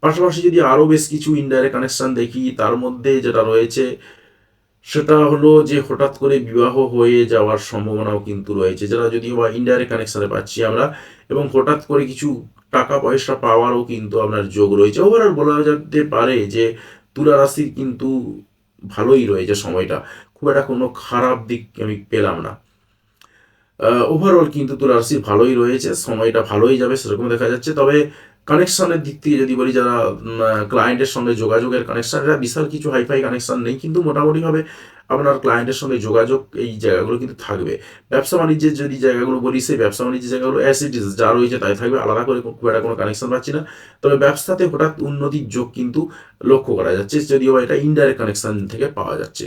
পাশাপাশি যদি আরও বেশ কিছু ইনডাইরেক্ট কানেকশন দেখি, তার মধ্যে যেটা রয়েছে সেটা হলো যে হঠাৎ করে বিবাহ হয়ে যাওয়ার সম্ভাবনাও কিন্তু রয়েছে, যারা যদিও বা ইনডাইরেক্ট কানেকশনে পাচ্ছি আমরা। এবং হঠাৎ করে কিছু টাকা পয়সা পাওয়ারও কিন্তু আপনার যোগ রয়েছে। ওভারঅল বলা যেতে পারে যে তুলা রাশির কিন্তু ভালোই রয়েছে সময়টা, খুব একটা কোনো খারাপ দিক আমি পেলাম না। ওভারঅল কিন্তু তুলা রাশির ভালোই রয়েছে, সময়টা ভালোই যাবে সেরকম দেখা যাচ্ছে। তবে কানেকশনের দিক থেকে যদি বলি, যারা ক্লায়েন্টের সঙ্গে যোগাযোগের কানেকশন, এটা বিশাল কিছু হাইফাই কানেকশন নেই, কিন্তু মোটামুটিভাবে আপনার ক্লায়েন্টের সঙ্গে যোগাযোগ এই জায়গাগুলো কিন্তু থাকবে। ব্যবসা বাণিজ্যের যদি জায়গাগুলো বলি, সেই ব্যবসা বাণিজ্যের জায়গাগুলো অ্যাজ ইট ইজ যা রয়েছে তাই থাকবে, আলাদা করে খুব একটা কোনো কানেকশন পাচ্ছি না। তবে ব্যবসাতে হঠাৎ উন্নতির যোগ কিন্তু লক্ষ্য করা যাচ্ছে, যদিও এটা ইনডাইরেক্ট কানেকশন থেকে পাওয়া যাচ্ছে।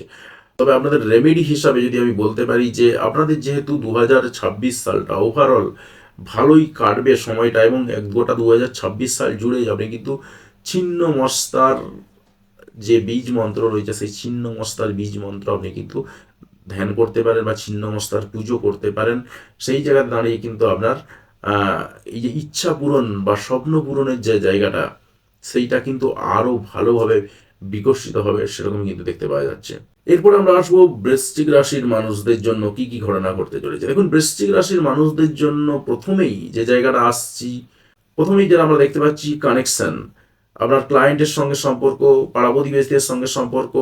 তবে আপনাদের রেমেডি হিসাবে যদি আমি বলতে পারি যে আপনাদের যেহেতু 2026 সালটা ওভারঅল ভালোই কাটবে সময়টা, এবং গোটা 2026 সাল জুড়ে আপনি কিন্তু ছিন্ন মস্তার যে বীজ মন্ত্র রয়েছে সেই ছিন্ন মস্তার বীজ মন্ত্র আপনি কিন্তু ধ্যান করতে পারেন বা ছিন্ন মস্তার পুজো করতে পারেন। সেই জায়গায় দাঁড়িয়ে কিন্তু আপনার আহ, এই যে ইচ্ছা পূরণ বা স্বপ্ন পূরণের যে জায়গাটা সেইটা কিন্তু আরো ভালোভাবে বিকশিত হবে, সেরকম কিন্তু দেখতে পাওয়া যাচ্ছে। এরপর আমরা আসবো বৃশ্চিক রাশির মানুষদের জন্য কি কি ঘটনা ঘটতে চলেছে। দেখুন, বৃশ্চিক রাশির মানুষদের জন্য প্রথমেই যে জায়গাটা আসছি, প্রথমেই যেটা আমরা দেখতে পাচ্ছি কানেকশন, আপনার ক্লায়েন্টের সঙ্গে সম্পর্ক, পাড়া প্রতিবেশীদের সঙ্গে সম্পর্ক,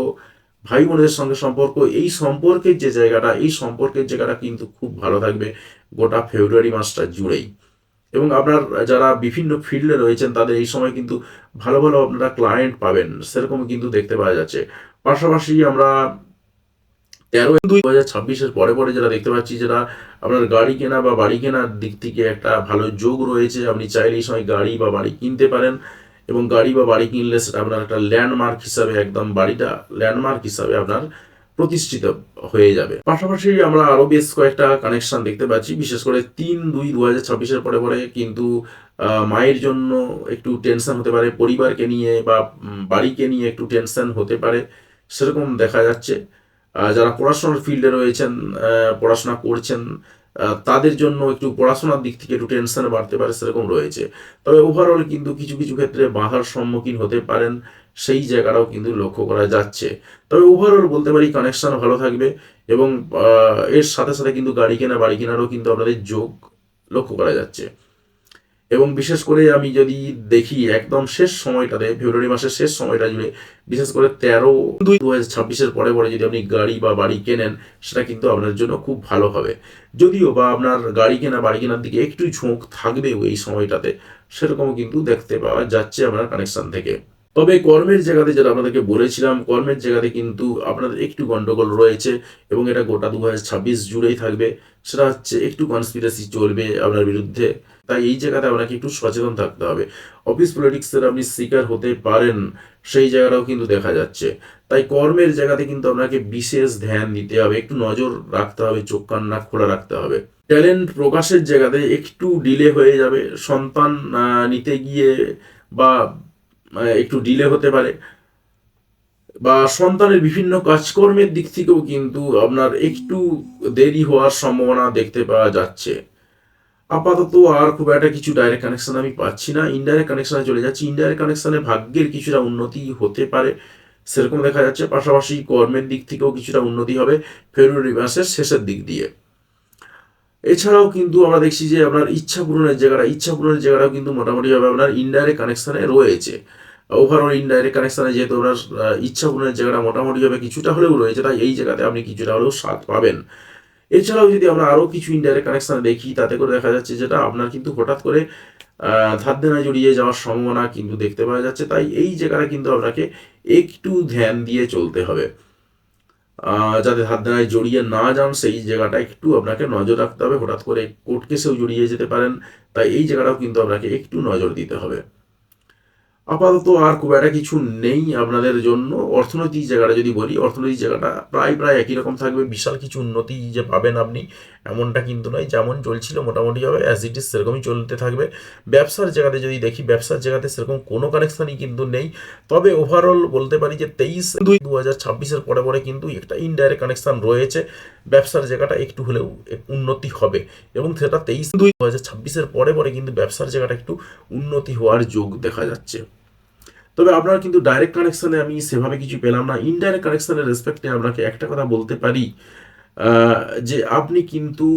ভাই বোনদের সঙ্গে সম্পর্ক, এই সম্পর্কের যে জায়গাটা, এই সম্পর্কের জায়গাটা কিন্তু খুব ভালো থাকবে গোটা ফেব্রুয়ারি মাসটা জুড়েই। এবং আপনার যারা বিভিন্ন ফিল্ডে রয়েছেন তাদের এই সময় কিন্তু ভালো ভালো আপনারা ক্লায়েন্ট পাবেন, সেরকম কিন্তু দেখতে পাওয়া যাচ্ছে। পাশাপাশি আমরা 13/2/2026 পরে পরে যেটা দেখতে পাচ্ছি, যেটা আপনার গাড়ি কেনা বা বাড়ি কেনার দিক থেকে একটা ভালো যোগ রয়েছে। আপনি চাইলে এই সময় গাড়ি বা বাড়ি কিনতে পারেন, এবং গাড়ি বা বাড়ি কিনলে সেটা আপনার একটা ল্যান্ডমার্ক হিসাবে, একদম বাড়িটা ল্যান্ডমার্ক হিসাবে আপনার প্রতিষ্ঠিত হয়ে যাবে। পাশাপাশি আমরা আরো বেশ কয়েকটা কানেকশন দেখতে পাচ্ছি, বিশেষ করে 3/2/2026 পরে পরে কিন্তু মায়ের জন্য একটু টেনশন হতে পারে, পরিবারকে নিয়ে বা বাড়িকে নিয়ে একটু টেনশন হতে পারে, সেরকম দেখা যাচ্ছে। যারা পড়াশোনার ফিল্ডে রয়েছেন, পড়াশোনা করছেন, তাদের জন্য একটু পড়াশোনার দিক থেকে একটু টেনশন বাড়তে পারে, সেরকম রয়েছে। তবে ওভারঅল কিন্তু কিছু কিছু ক্ষেত্রে বাধার সম্মুখীন হতে পারেন, সেই জায়গাটাও কিন্তু লক্ষ্য করা যাচ্ছে। তবে ওভারঅল বলতে পারি কানেকশন ভালো থাকবে, এবং এর সাথে সাথে কিন্তু গাড়ি কেনা বাড়ি কেনারও কিন্তু আপনাদের যোগ লক্ষ্য করা যাচ্ছে। এবং বিশেষ করে আমি যদি দেখি একদম শেষ সময়টাতে, ফেব্রুয়ারি মাসের শেষ সময়টা জুড়ে, বিশেষ করে 13/2/2026 পরে পরে যদি আপনি গাড়ি বা বাড়ি কেনেন, সেটা কিন্তু আপনার জন্য খুব ভালো হবে। যদিও বা আপনার গাড়ি কেনা বাড়ি কেনার দিকে একটু ঝোঁক থাকবেও এই সময়টাতে, সেরকমও কিন্তু দেখতে পাওয়া যাচ্ছে আপনার কানেকশন থেকে। তবে কর্মের জায়গাতে যেটা আপনাদেরকে বলেছিলাম, কর্মের জায়গাতে কিন্তু আপনাদের একটু গন্ডগোল রয়েছে, এবং এটা গোটা 2026 জুড়েই থাকবে। সেটা হচ্ছে একটু কনস্পিরেসি চলবে আপনার বিরুদ্ধে, তাই এই জায়গাতে আপনাকে একটু সচেতন থাকতে হবে। অফিস পলিটিক্সের আপনি শিকার হতে পারেন, সেই জায়গাটাও কিন্তু দেখা যাচ্ছে। তাই কর্মের জায়গাতে কিন্তু আপনাকে বিশেষ ধ্যান দিতে হবে, একটু নজর রাখতে হবে, চোখ কান নাক খোলা রাখতে হবে। ট্যালেন্ট প্রকাশের জায়গাতে একটু ডিলে হয়ে যাবে, সন্তান নিতে গিয়ে বা একটু ডিলে হতে পারে, বা সন্তানের বিভিন্ন কাজকর্মের দিক থেকেও কিন্তু আপনার একটু দেরি হওয়ার সম্ভাবনা দেখতে পাওয়া যাচ্ছে। আপাতত আর খুব একটা কিছু ডাইরেক্ট কানেকশন আমি পাচ্ছি না, ইনডাইরেক্ট কানেকশনে চলে যাচ্ছি। ইনডাইরেক্ট কানেকশনে ভাগ্যের কিছুটা উন্নতি হতে পারে, সেরকম দেখা যাচ্ছে। পাশাপাশি কর্মের দিক থেকেও কিছুটা উন্নতি হবে ফেব্রুয়ারি মাসের শেষের দিক দিয়ে। এছাড়াও কিন্তু আমরা দেখছি যে আপনার ইচ্ছা পূরণের জায়গাটাও কিন্তু মোটামুটিভাবে আপনার ইনডাইরেক্ট কানেকশনে রয়েছে। ওভারঅল ইনডাইরেক্ট কানেকশনে যেহেতু আপনার ইচ্ছা পূরণের জায়গাটা মোটামুটিভাবে কিছুটা হলেও রয়েছে, তাই এই জায়গাতে আপনি কিছুটা হলেও স্বাদ পাবেন। এছাড়াও যদি আমরা আরো কিছু ইনডাইরেক্ট কানেকশন দেখি, তাতে করে দেখা যাচ্ছে যেটা আপনার কিন্তু হঠাৎ করে ধার দেনায় জড়িয়ে যাওয়ার সম্ভাবনা কিন্তু দেখতে পাওয়া যাচ্ছে। তাই এই জায়গাটা কিন্তু আপনাকে একটু ধ্যান দিয়ে চলতে হবে, যাতে ধার দেনায় জড়িয়ে না যান, সেই জায়গাটা একটু আপনাকে নজর রাখতে হবে। হঠাৎ করে কোর্ট কেসেও জড়িয়ে যেতে পারেন, তাই এই জায়গাটাও কিন্তু আপনাকে একটু নজর দিতে হবে। আপাতত আর খুব একটা কিছু নেই আপনাদের জন্য। অর্থনৈতিক জায়গাটা যদি বলি, অর্থনৈতিক জায়গাটা প্রায় প্রায় একই রকম থাকবে। বিশাল কিছু উন্নতি যে পাবেন আপনি এমনটা কিন্তু নয়, যেমন চলছিল মোটামুটিভাবে অ্যাজ ইট ইজ সেরকমই চলতে থাকবে। ব্যবসার জায়গাতে যদি দেখি, ব্যবসার জায়গাতে সেরকম কোনো কানেকশনই কিন্তু নেই। তবে ওভারঅল বলতে পারি যে 23/2/2026 পরে পরে কিন্তু একটা ইনডাইরেক্ট কানেকশন রয়েছে, ব্যবসার জায়গাটা একটু হলেও উন্নতি হবে, এবং সেটা 23/2/2026 পরে পরে কিন্তু ব্যবসার জায়গাটা একটু উন্নতি হওয়ার যোগ দেখা যাচ্ছে। তবে আপনার কিন্তু ডাইরেক্ট কানেকশনে আমি সেভাবে কিছু পেলাম না। ইনডাইরেক্ট কানেকশনের রেসপেক্টে আপনাকে একটা কথা বলতে পারি, আহ, যে আপনি কিন্তু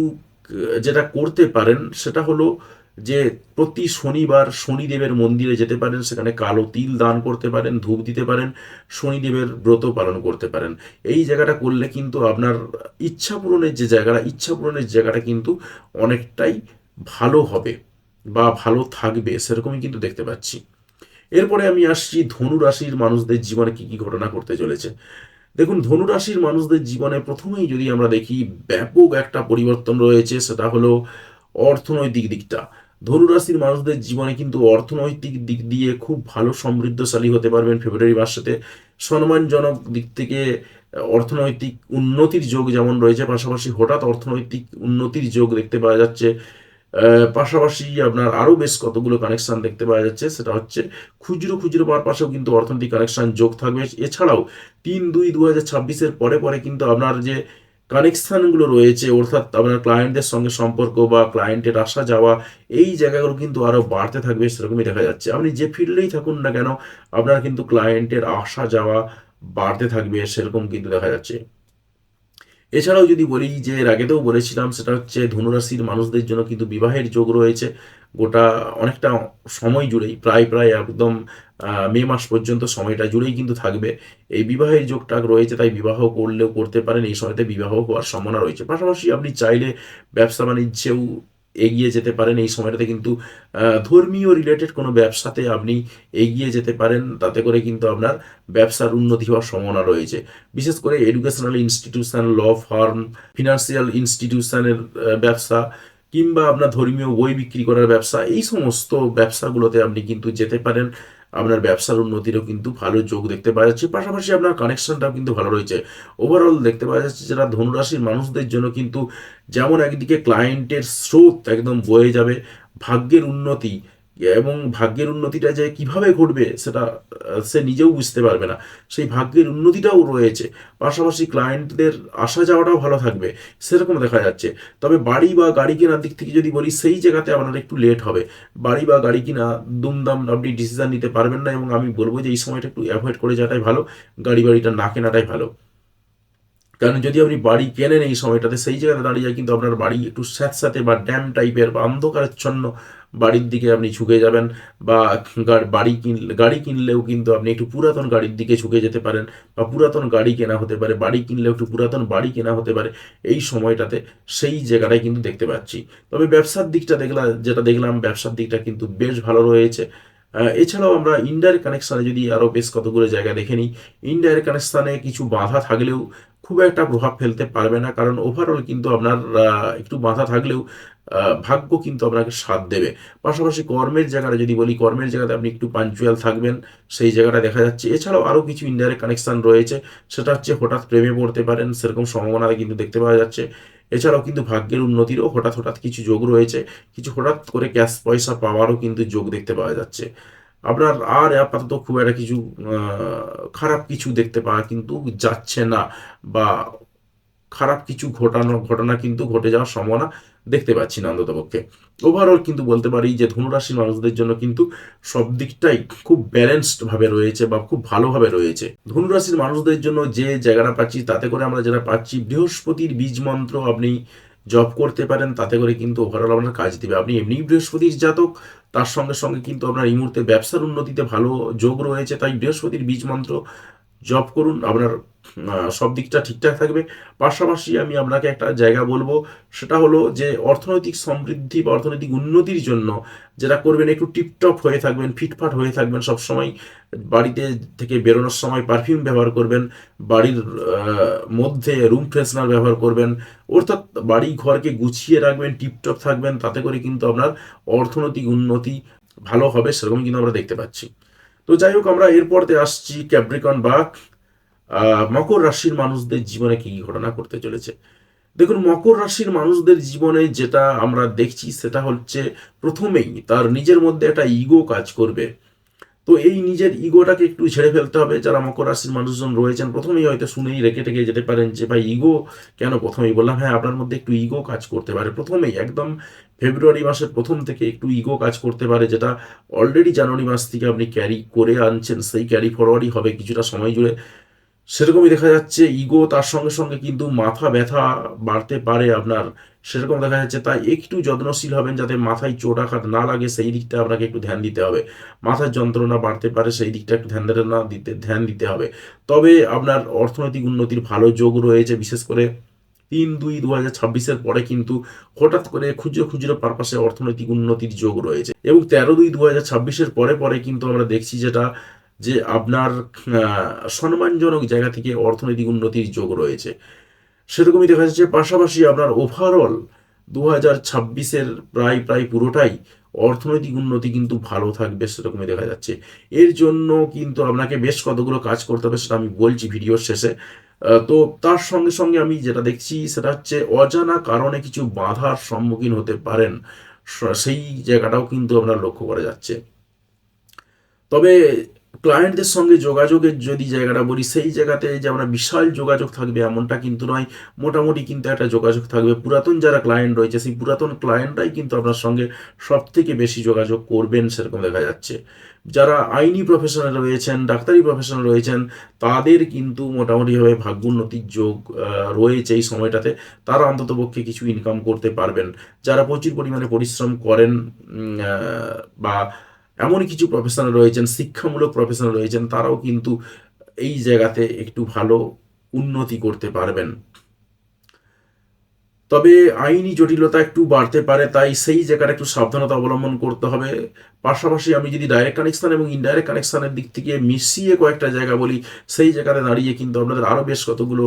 যেটা করতে পারেন সেটা হলো যে প্রতি শনিবার শনিদেবের মন্দিরে যেতে পারেন, সেখানে কালো তিল দান করতে পারেন, ধূপ দিতে পারেন, শনিদেবের ব্রত পালন করতে পারেন। এই জায়গাটা করলে কিন্তু আপনার ইচ্ছা পূরণের জায়গাটা কিন্তু অনেকটাই ভালো হবে বা ভালো থাকবে, সেরকমই কিন্তু দেখতে পাচ্ছি। এরপরে আমি আসছি ধনু রাশির মানুষদের জীবনে কি কি ঘটনা ঘটতে চলেছে। দেখুন, ধনু রাশির মানুষদের জীবনে প্রথমেই যদি আমরা দেখি, ব্যাপক একটা পরিবর্তন রয়েছে, সেটা হলো অর্থনৈতিক দিকটা। ধনু রাশির মানুষদের জীবনে কিন্তু অর্থনৈতিক দিক দিয়ে খুব ভালো সমৃদ্ধশালী হতে পারবেন ফেব্রুয়ারি মাসেতে। সম্মানজনক দিক থেকে অর্থনৈতিক উন্নতির যোগ যেমন রয়েছে, পাশাপাশি হঠাৎ অর্থনৈতিক উন্নতির যোগ দেখতে পাওয়া যাচ্ছে। পাশাপাশি আপনার আরও বেশ কতগুলো কানেকশন দেখতে পাওয়া যাচ্ছে, সেটা হচ্ছে খুচরো খুচরো পাওয়ার পাশেও কিন্তু অর্থনৈতিক কানেকশন যোগ থাকবে। এছাড়াও 3/2/2026-এর পরে পরে কিন্তু আপনার যে কানেকশানগুলো রয়েছে, অর্থাৎ আপনার ক্লায়েন্টদের সঙ্গে সম্পর্ক বা ক্লায়েন্টের আসা যাওয়া, এই জায়গাগুলো কিন্তু আরও বাড়তে থাকবে, সেরকমই দেখা যাচ্ছে। আপনি যে ফিল্ডেই থাকুন না কেন, আপনার কিন্তু ক্লায়েন্টের আসা যাওয়া বাড়তে থাকবে, সেরকম কিন্তু দেখা যাচ্ছে। এছাড়াও যদি বলি, যে এর আগেতেও বলেছিলাম, সেটা হচ্ছে ধনুরাশির মানুষদের জন্য কিন্তু বিবাহের যোগ রয়েছে গোটা অনেকটা সময় জুড়েই, প্রায় প্রায় একদম মে মাস পর্যন্ত সময়টা জুড়েই কিন্তু থাকবে এই বিবাহের যোগটা রয়েছে। তাই বিবাহ করলেও করতে পারেন, এই সময়তে বিবাহ হওয়ার সম্ভাবনা রয়েছে। পাশাপাশি আপনি চাইলে ব্যবসা বাণিজ্যেও এগিয়ে যেতে পারেন এই সময়টাতে, কিন্তু ধর্মীয় রিলেটেড কোনো ব্যবসাতে আপনি এগিয়ে যেতে পারেন, তাতে করে কিন্তু আপনার ব্যবসার উন্নতি হওয়ার সম্ভাবনা রয়েছে। বিশেষ করে educational institution, law firm, financial ইনস্টিটিউশনের ব্যবসা, কিংবা আপনার ধর্মীয় বই বিক্রি করার ব্যবসা, এই সমস্ত ব্যবসাগুলোতে আপনি কিন্তু যেতে পারেন। আপনার ব্যবসার উন্নতিরও কিন্তু ভালো যোগ দেখতে পাওয়া যাচ্ছে। পাশাপাশি আপনার কানেকশনটাও কিন্তু ভালো রয়েছে। ওভারঅল দেখতে পাওয়া যাচ্ছে যারা ধনুরাশির মানুষদের জন্য কিন্তু যেমন একদিকে ক্লায়েন্টের স্রোত একদম বয়ে যাবে, ভাগ্যের উন্নতি, এবং ভাগ্যের উন্নতিটা যে কিভাবে ঘটবে সেটা সে নিজেও বুঝতে পারবে না, সেই ভাগ্যের উন্নতিটাও রয়েছে। পাশাপাশি ক্লায়েন্টদের আসা যাওয়াটাও ভালো থাকবে, সেরকম দেখা যাচ্ছে। তবে বাড়ি বা গাড়ি কেনার দিক থেকে যদি বলি, সেই জায়গাতে আপনার একটু লেট হবে। বাড়ি বা গাড়ি কিনা দুমদাম আপনি ডিসিশন নিতে পারবেন না, এবং আমি বলবো যে এই সময়টা একটু অ্যাভয়েড করে যাওয়াটাই ভালো, বাড়িটা না কেনাটাই ভালো। কারণ যদি আপনি বাড়ি কেনেন এই সময়টাতে, সেই জায়গাতে দাঁড়িয়ে কিন্তু আপনার বাড়ি একটু স্যাঁতস্যাঁতে বা ড্যাম টাইপের বা অন্ধকারাচ্ছন্ন বাড়ির দিকে আপনি ঝুঁকে যাবেন। বা গাড়ি কিনলেও কিন্তু আপনি একটু পুরাতন গাড়ির দিকে ঝুঁকে যেতে পারেন, বা পুরাতন গাড়ি কেনা হতে পারে, বাড়ি কিনলেও একটু পুরাতন বাড়ি কেনা হতে পারে এই সময়টাতে, সেই জায়গাটাই কিন্তু দেখতে পাচ্ছি। তবে ব্যবসার দিকটা দেখলাম ব্যবসার দিকটা কিন্তু বেশ ভালো রয়েছে। এছাড়াও আমরা ইনডাইরেক্ট কানেকশানে যদি আরও বেশ কতগুলো জায়গা দেখে নিই, ইনডাইরেক্ট কানেকশানে কিছু বাধা থাকলেও খুব একটা প্রভাব ফেলতে পারবে না, কারণ ওভারঅল কিন্তু আপনার একটু বাধা থাকলেও ভাগ্য কিন্তু আপনাকে সাথ দেবে। পাশাপাশি কর্মের জায়গাটা যদি বলি, কর্মের জায়গাতে আপনি একটু পাঞ্চুয়াল থাকবেন, সেই জায়গাটা দেখা যাচ্ছে। এছাড়াও আরও কিছু ইনডাইরেক্ট কানেকশান রয়েছে, সেটা হচ্ছে হঠাৎ প্রেমে পড়তে পারেন, সেরকম সম্ভাবনা কিন্তু দেখতে পাওয়া যাচ্ছে। এছাড়াও কিন্তু ভাগ্যের উন্নতিরও হঠাৎ হঠাৎ কিছু যোগ রয়েছে, কিছু হঠাৎ করে ক্যাশ পয়সা পাওয়ারও কিন্তু যোগ দেখতে পাওয়া যাচ্ছে। আপনার আর আপাতত খুব একটা কিছু খারাপ কিছু দেখতে পাওয়া কিন্তু যাচ্ছে না, বা খারাপ কিছু ঘটনা কিন্তু ঘটে যাওয়ার সম্ভাবনা দেখতে পাচ্ছি না অন্ততপক্ষে। ওভারঅল কিন্তু বলতে পারি যে ধনুরাশির মানুষদের জন্য কিন্তু সব দিকটাই খুব ব্যালেন্সড ভাবে রয়েছে, বা খুব ভালোভাবে রয়েছে। ধনুরাশির মানুষদের জন্য যে জায়গাটা পাচ্ছি, তাতে করে আমরা যেটা পাচ্ছি, বৃহস্পতির বীজ মন্ত্র আপনি জপ করতে পারেন, তাতে করে কিন্তু ওভারঅল আপনার কাজ দিবে। আপনি এমনি বৃহস্পতির জাতক, তার সঙ্গে সঙ্গে কিন্তু আপনার এই মুহূর্তে ব্যবসার উন্নতিতে ভালো যোগ রয়েছে, তাই বৃহস্পতির বীজ মন্ত্র জপ করুন, আপনার সব দিকটা ঠিকঠাক থাকবে। পাশাপাশি আমি আপনাকে একটা জায়গা বলবো, সেটা হলো যে অর্থনৈতিক সমৃদ্ধি বা অর্থনৈতিক উন্নতির জন্য যেটা করবেন, একটু টিপটপ হয়ে থাকবেন, ফিটফাট হয়ে থাকবেন সবসময়। বাড়িতে থেকে বেরোনোর সময় পারফিউম ব্যবহার করবেন, বাড়ির মধ্যে রুম ফ্রেশনার ব্যবহার করবেন, অর্থাৎ বাড়ি ঘরকে গুছিয়ে রাখবেন, টিপটপ থাকবেন, তাতে করে কিন্তু আপনার অর্থনৈতিক উন্নতি ভালো হবে, সেরকম কিন্তু আমরা দেখতে পাচ্ছি। তো যাই হোক, আমরা এরপরতে আসছি ক্যাপ্রিকন বা মকর রাশির মানুষদের জীবনে কি কি ঘটনা ঘটতে চলেছে। দেখুন, মকর রাশির মানুষদের জীবনে যেটা আমরা দেখছি, সেটা হচ্ছে প্রথমেই তার নিজের মধ্যে একটা ইগো কাজ করবে। তো এই নিজের ইগোটাকে একটু ঝেড়ে ফেলতে হবে। যারা মকর রাশির মানুষজন রয়েছেন, প্রথমেই হয়তো শুনেই রেখে টেকে যেতে পারেন যে ভাই ইগো কেন, প্রথমেই বললাম হ্যাঁ, আপনার মধ্যে একটু ইগো কাজ করতে পারে প্রথমেই, একদম ফেব্রুয়ারি মাসের প্রথম থেকে একটু ইগো কাজ করতে পারে, যেটা অলরেডি জানুয়ারি মাস থেকে আপনি ক্যারি করে আনছেন, সেই ক্যারি ফরওয়ার্ডই হবে কিছুটা সময় জুড়ে। সেরকমই দেখা যাচ্ছে ইগো, তার সঙ্গে সঙ্গে কিন্তু মাথা ব্যথা বাড়তে পারে আপনার, সেরকম দেখা যাচ্ছে। তাই একটু যত্নশীল হবেন যাতে মাথায় চোট আঘাত না লাগে, সেই দিকটা আপনাকে একটু ধ্যান দিতে হবে। মাথার যন্ত্রণা বাড়তে পারে, সেই দিকটা একটু ধ্যান দিতে হবে। তবে আপনার অর্থনৈতিক উন্নতির ভালো যোগ রয়েছে, বিশেষ করে 3/2/2026-এর পরে কিন্তু হঠাৎ করে খুচরো খুচরো পারপাসে অর্থনৈতিক উন্নতির যোগ রয়েছে, এবং 13/2/2026-এর পরে পরে কিন্তু আমরা দেখছি যেটা, যে আপনার সম্মানজনক জায়গা থেকে অর্থনৈতিক উন্নতির যোগ রয়েছে, সেরকমই দেখা যাচ্ছে। পাশাপাশি আপনার ওভারঅল 2026-এর প্রায় প্রায় পুরোটাই অর্থনৈতিক উন্নতি কিন্তু ভালো থাকবে, সেরকমই দেখা যাচ্ছে। এর জন্য কিন্তু আপনাকে বেশ কতগুলো কাজ করতে হবে, সেটা আমি বলছি ভিডিওর শেষে। তো তার সঙ্গে সঙ্গে আমি যেটা দেখছি, সেটা হচ্ছে অজানা কারণে কিছু বাধার সম্মুখীন হতে পারেন। সেই জায়গাটাও কিন্তু আপনার লক্ষ্য করা যাচ্ছে। তবে ক্লায়েন্টদের সঙ্গে যোগাযোগের যদি জায়গাটা বলি, সেই জায়গাতে যে আমরা বিশাল যোগাযোগ থাকবে এমনটা কিন্তু নয়, মোটামুটি কিন্তু একটা যোগাযোগ থাকবে। পুরাতন যারা ক্লায়েন্ট রয়েছে সেই পুরাতন ক্লায়েন্টরাই কিন্তু আপনার সঙ্গে সব থেকে বেশি যোগাযোগ করবেন সেরকম দেখা যাচ্ছে। যারা আইনি প্রফেশনে রয়েছেন, ডাক্তারি প্রফেশনে রয়েছেন, তাদের কিন্তু মোটামুটিভাবে ভাগ্যোন্নতির যোগ রয়েছে এই সময়টাতে। তারা অন্ততপক্ষে কিছু ইনকাম করতে পারবেন। যারা প্রচুর পরিমাণে পরিশ্রম করেন বা এমন কিছু প্রফেশনাল রয়েছেন, শিক্ষামূলক প্রফেশনাল রয়েছেন, তারাও কিন্তু এই জায়গাতে একটু ভালো উন্নতি করতে পারবেন। তবে আইনি জটিলতা একটু বাড়তে পারে, তাই সেই জায়গাটা একটু সাবধানতা অবলম্বন করতে হবে। পাশাপাশি আমি যদি ডাইরেক্ট কানেকশন এবং ইনডাইরেক্ট কানেকশনের দিক থেকে মিশিয়ে কয়েকটা জায়গা বলি, সেই জায়গাতে দাঁড়িয়ে কিন্তু আপনাদের আরও বেশ কতগুলো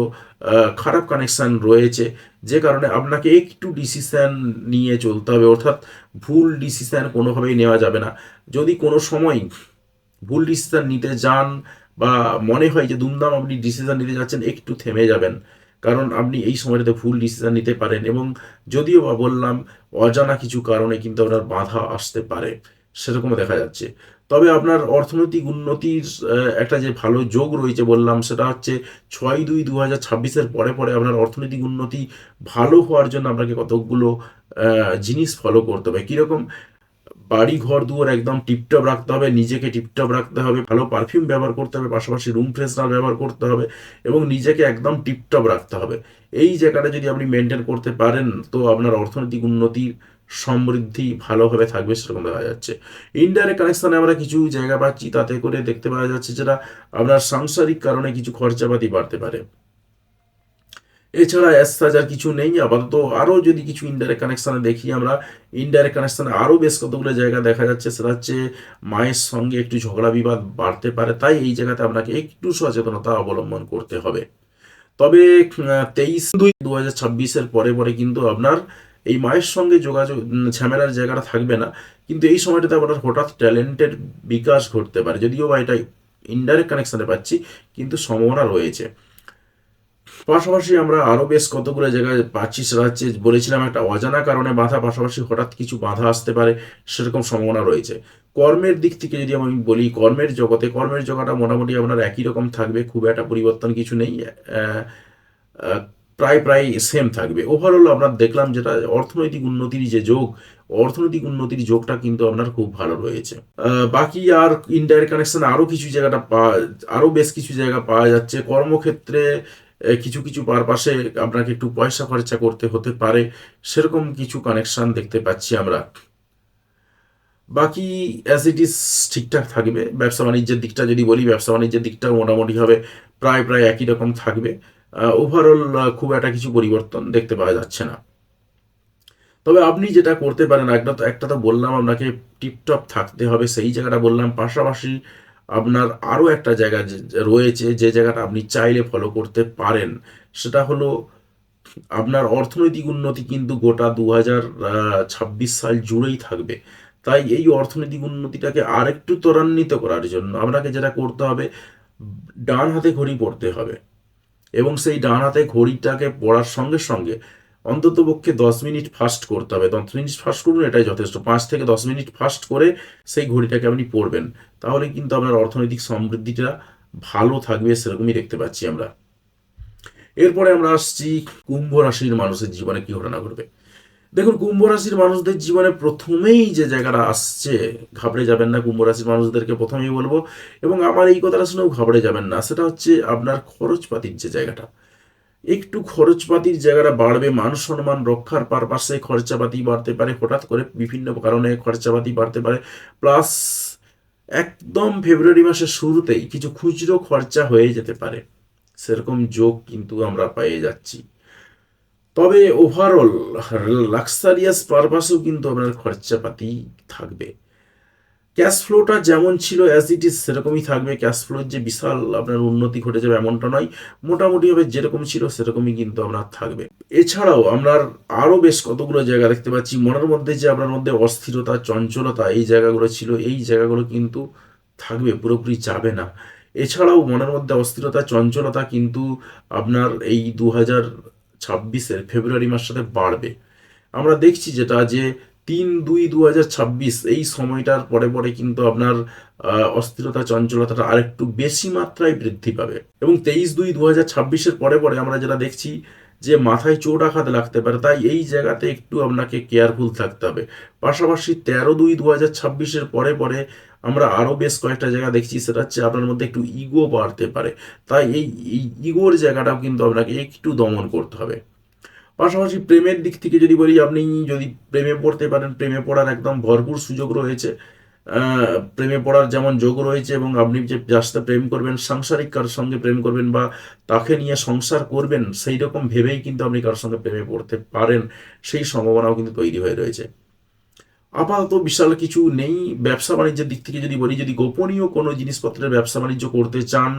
খারাপ কানেকশান রয়েছে, যে কারণে আপনাকে একটু ডিসিশান নিয়ে চলতে হবে। অর্থাৎ ভুল ডিসিশান কোনোভাবেই নেওয়া যাবে না। যদি কোনো সময় ভুল ডিসিশান নিতে যান বা মনে হয় যে দুমদাম আপনি ডিসিশান নিতে যাচ্ছেন, একটু থেমে যাবেন। কারণ আপনি এই সময়টাতে ভুল ডিসিশান নিতে পারেন, এবং যদিও বা বললাম অজানা কিছু কারণে কিন্তু আপনার বাধা আসতে পারে, সেরকমও দেখা যাচ্ছে। তবে আপনার অর্থনৈতিক উন্নতির একটা যে ভালো যোগ রয়েছে বললাম, সেটা হচ্ছে 6/2/2026-এর পরে পরে আপনার অর্থনৈতিক উন্নতি ভালো হওয়ার জন্য আপনাকে কতকগুলো জিনিস ফলো করতে হবে। কীরকম? বাড়ি ঘর দুয়ার একদম টিপটপ রাখতে হবে, নিজেকে টিপটপ রাখতে হবে, ভালো পারফিউম ব্যবহার করতে হবে, পাশাপাশি রুম ফ্রেশনার ব্যবহার করতে হবে, এবং নিজেকে একদম টিপটপ রাখতে হবে। এই জায়গাটা যদি আপনি মেনটেন করতে পারেন, তো আপনার অর্থনৈতিক উন্নতি সমৃদ্ধি ভালোভাবে থাকবে সেরকম দেখা যাচ্ছে। ইনডাইরেক্ট কানেকশনে আমরা কিছু জায়গা পাচ্ছি, তাতে করে দেখতে পাওয়া যাচ্ছে যেটা আপনার সাংসারিক কারণে কিছু খরচাপাতি বাড়তে পারে। এছাড়া অ্যাজ সাচ আর কিছু নেই আপাতত। আরও যদি কিছু ইনডাইরেক্ট কানেকশানে দেখি আমরা, ইনডাইরেক্ট কানেকশানে আরও বেশ কতগুলো জায়গা দেখা যাচ্ছে, সেটা হচ্ছে মায়ের সঙ্গে একটু ঝগড়া বিবাদ বাড়তে পারে, তাই এই জায়গাতে আপনাকে একটু সচেতনতা অবলম্বন করতে হবে। তবে 23/2/2026-এর পরে পরে কিন্তু আপনার এই মায়ের সঙ্গে যোগাযোগ ঝামেলার জায়গাটা থাকবে না, কিন্তু এই সময়টাতে আপনার হঠাৎ ট্যালেন্টের বিকাশ ঘটতে পারে। যদিও বা এটা ইনডাইরেক্ট কানেকশানে পাচ্ছি, কিন্তু সম্ভাবনা রয়েছে। পাশাপাশি আমরা আরও বেশ কতগুলো জায়গায় পাচ্ছি, সেটা হচ্ছে বলেছিলাম একটা অজানা কারণে বাধা, পাশাপাশি হঠাৎ কিছু বাধা আসতে পারে, সেরকম সম্ভাবনা রয়েছে। কর্মের দিক থেকে যদি আমি বলি, কর্মের জগৎটা মোটামুটি আপনার একই রকম থাকবে, খুব একটা পরিবর্তন কিছু নেই, প্রায় প্রায় সেম থাকবে। ওভারঅল আপনার দেখলাম যেটা অর্থনৈতিক উন্নতির যে যোগ, অর্থনৈতিক উন্নতির যোগটা কিন্তু আপনার খুব ভালো রয়েছে। বাকি আর ইনডাইরেক্ট কানেকশন আরও কিছু জায়গাটা আরও বেশ কিছু জায়গা পাওয়া যাচ্ছে। কর্মক্ষেত্রে কিছু কিছু পারপাসে আপনাকে একটু পয়সা খরচা করতে হতে পারে, সেরকম কিছু কানেকশন দেখতে পাচ্ছি আমরা। বাকি অ্যাজ ইট ইজ ঠিকঠাক থাকবে। ব্যবসা বাণিজ্যের দিকটা যদি বলি, ব্যবসা বাণিজ্যের দিকটাও মোটামুটি হবে প্রায় প্রায় একই রকম থাকবে। ওভারঅল খুব একটা কিছু পরিবর্তন দেখতে পাওয়া যাচ্ছে না। তবে আপনি যেটা করতে পারেন, একটা তো বললাম আপনাকে টিপটপ থাকতে হবে, সেই জায়গাটা বললাম। পাশাপাশি আপনার আরও একটা জায়গা রয়েছে, যে জায়গাটা আপনি চাইলে ফলো করতে পারেন, সেটা হলো আপনার অর্থনৈতিক উন্নতি কিন্তু গোটা 2026 সাল জুড়েই থাকবে। তাই এই অর্থনৈতিক উন্নতিটাকে আরেকটু ত্বরান্বিত করার জন্য আপনাকে যেটা করতে হবে, ডান হাতে ঘড়ি পড়তে হবে, এবং সেই ডান হাতে ঘড়িটাকে পড়ার সঙ্গে সঙ্গে অন্ততপক্ষে 10 মিনিট ফাস্ট করতে হবে। 10 মিনিট ফাস্ট করুন, এটাই যথেষ্ট। 5 থেকে 10 মিনিট ফাস্ট করে সেই ঘড়িটাকে আপনি পড়বেন, তাহলে কিন্তু আপনার অর্থনৈতিক সমৃদ্ধিটা ভালো থাকবে, সেরকমই দেখতে পাচ্ছি আমরা। এরপরে আমরা আসছি কুম্ভ রাশির মানুষের জীবনে কি ঘটনা ঘটবে। দেখুন, কুম্ভ রাশির মানুষদের জীবনে প্রথমেই যে জায়গাটা আসছে, ঘাবড়ে যাবেন না। কুম্ভ রাশির মানুষদেরকে প্রথমেই বলবো, এবং আমার এই কথাটা শুনেও ঘাবড়ে যাবেন না, সেটা হচ্ছে আপনার খরচপাতির যে জায়গাটা, একটু খরচপাতির জায়গাটা বাড়বে। মান সম্মান রক্ষার পারপাসে খরচাপাতি বাড়তে পারে, হঠাৎ করে বিভিন্ন কারণে খরচাপাতি বাড়তে পারে। প্লাস একদম ফেব্রুয়ারি মাসের শুরুতেই কিছু খুচরো খরচা হয়ে যেতে পারে, সেরকম যোগ কিন্তু আমরা পেয়ে যাচ্ছি। তবে ওভারঅল লাক্সারিয়াস পারপাসেও কিন্তু আপনার খরচাপাতি থাকবে। ক্যাশ ফ্লোটা যেমন ছিল অ্যাজ ইট ইজ সেরকমই থাকবে। ক্যাশ ফ্লোর যে বিশাল আপনার উন্নতি ঘটে যাবে এমনটা নয়, মোটামুটিভাবে যেরকম ছিল সেরকমই কিন্তু আপনার থাকবে। এছাড়াও আমরা আরও বেশ কতগুলো জায়গা দেখতে পাচ্ছি, মনের মধ্যে যে আপনার মধ্যে অস্থিরতা, চঞ্চলতা, এই জায়গাগুলো ছিল, এই জায়গাগুলো কিন্তু থাকবে, পুরোপুরি যাবে না। এছাড়াও মনের মধ্যে অস্থিরতা, চঞ্চলতা কিন্তু আপনার এই 2026-এর ফেব্রুয়ারি মাস সাথে বাড়বে। আমরা দেখছি যেটা, যে 3/2/2026 এই সময়টার পরে পরে কিন্তু আপনার অস্থিরতা চঞ্চলতাটা আরেকটু বেশি মাত্রায় বৃদ্ধি পাবে। এবং 23/2/2026-এর পরে পরে আমরা যেটা দেখছি যে মাথায় চোট আঘাত লাগতে পারে, তাই এই জায়গাতে একটু আপনাকে কেয়ারফুল থাকতে হবে। পাশাপাশি 13/2/2026-এর পরে পরে আমরা আরও বেশ কয়েকটা জায়গা দেখছি, সেটা হচ্ছে আপনার মধ্যে একটু ইগো বাড়তে পারে। তাই এই ইগোর জায়গাটাও কিন্তু আপনাকে একটু দমন করতে হবে। পাশাপাশি প্রেমের দিক থেকে যদি বলি, আপনি যদি প্রেমে পড়তে পারেন, প্রেমে পড়ার একদম ভরপুর সুযোগ রয়েছে। প্রেমে পড়ার যেমন যোগ রয়েছে, এবং আপনি যে যার সাথে প্রেম করবেন, সাংসারিক কারোর সঙ্গে প্রেম করবেন বা তাকে নিয়ে সংসার করবেন, সেই রকম ভেবেই কিন্তু আপনি কারোর সঙ্গে প্রেমে পড়তে পারেন, সেই সম্ভাবনাও কিন্তু তৈরি হয়ে রয়েছে। আপাতত বিশাল কিছু নেই। ব্যবসা বাণিজ্যের দিক থেকে যদি বলি, যদি গোপনীয় কোনো জিনিসপত্রের ব্যবসা বাণিজ্য করতে চান,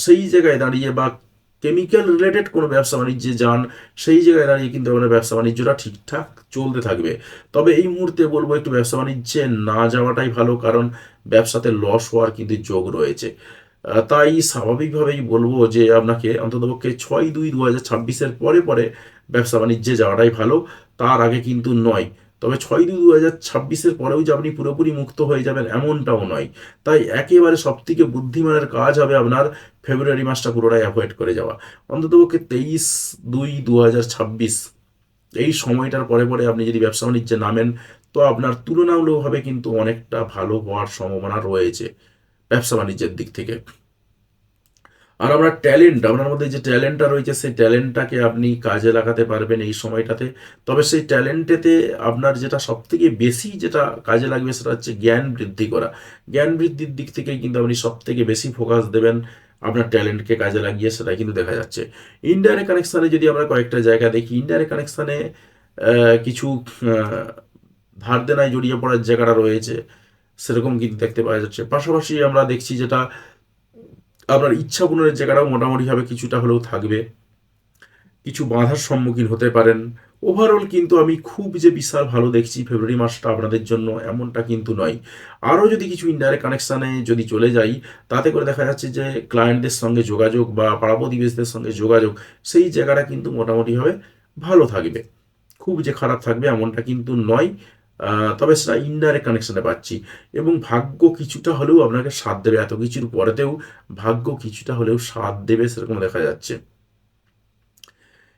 সেই জায়গায় দাঁড়িয়ে, বা কেমিক্যাল রিলেটেড কোনো ব্যবসা বাণিজ্যে যান, সেই জায়গায় দাঁড়িয়ে কিন্তু আপনার ব্যবসা বাণিজ্যটা ঠিকঠাক চলতে থাকবে। তবে এই মুহূর্তে বলবো একটু ব্যবসা বাণিজ্যে না যাওয়াটাই ভালো, কারণ ব্যবসাতে লস হওয়ার কিন্তু যোগ রয়েছে। তাই স্বাভাবিকভাবেই বলবো যে আপনাকে অন্ততপক্ষে 6/2/2026-এর পরে পরে ব্যবসা বাণিজ্যে যাওয়াটাই ভালো, তার আগে কিন্তু নয়। তবে 6/2/2026-এর পরেও যে আপনি পুরোপুরি মুক্ত হয়ে যাবেন এমনটাও নয়। তাই একেবারে সবথেকে বুদ্ধিমানের কাজ হবে আপনার ফেব্রুয়ারি মাসটা পুরোটাই অ্যাভয়েড করে যাওয়া। অন্ততপক্ষে 23/2/2026 এই সময়টার পরে পরে আপনি যদি ব্যবসা বাণিজ্যে নামেন, তো আপনার তুলনামূলকভাবে কিন্তু অনেকটা ভালো হওয়ার সম্ভাবনা রয়েছে ব্যবসা বাণিজ্যের দিক থেকে। আর আপনার ট্যালেন্ট, আপনার মধ্যে যে ট্যালেন্টটা রয়েছে, সেই ট্যালেন্টটাকে আপনি কাজে লাগাতে পারবেন এই সময়টাতে। তবে সেই ট্যালেন্টেতে আপনার যেটা সবথেকে বেশি যেটা কাজে লাগবে, সেটা হচ্ছে জ্ঞান বৃদ্ধি করা। জ্ঞান বৃদ্ধির দিক থেকেই কিন্তু আপনি সবথেকে বেশি ফোকাস দেবেন আপনার ট্যালেন্টকে কাজে লাগিয়ে, সেটা কিন্তু দেখা যাচ্ছে। ইনডাইরেক্ট কানেকশানে যদি আমরা কয়েকটা জায়গা দেখি, ইনডাইরেক্ট কানেকশানে কিছু ধার দেনায় জড়িয়ে পড়ার জায়গাটা রয়েছে, সেরকম কিন্তু দেখতে পাওয়া যাচ্ছে। পাশাপাশি আমরা দেখছি যেটা আপনার ইচ্ছা পূরণের জায়গাটাও মোটামুটিভাবে কিছুটা হলেও থাকবে, কিছু বাধার সম্মুখীন হতে পারেন। ওভারঅল কিন্তু আমি খুব যে বিশাল ভালো দেখছি ফেব্রুয়ারি মাসটা আপনাদের জন্য, এমনটা কিন্তু নয়। আরও যদি কিছু ইনডাইরেক্ট কানেকশানে যদি চলে যাই, তাতে করে দেখা যাচ্ছে যে ক্লায়েন্টদের সঙ্গে যোগাযোগ বা পাড়া প্রতিবেশীদের সঙ্গে যোগাযোগ, সেই জায়গাটা কিন্তু মোটামুটিভাবে ভালো থাকবে। খুব যে খারাপ থাকবে এমনটা কিন্তু নয়। তবে সেটা ইনডাইরেক্ট কানেকশানে পাচ্ছি। এবং ভাগ্য কিছুটা হলেও আপনাকে সাথ দেবে, এত কিছুর পরেতেও ভাগ্য কিছুটা হলেও সাথ দেবে, সেরকম দেখা যাচ্ছে।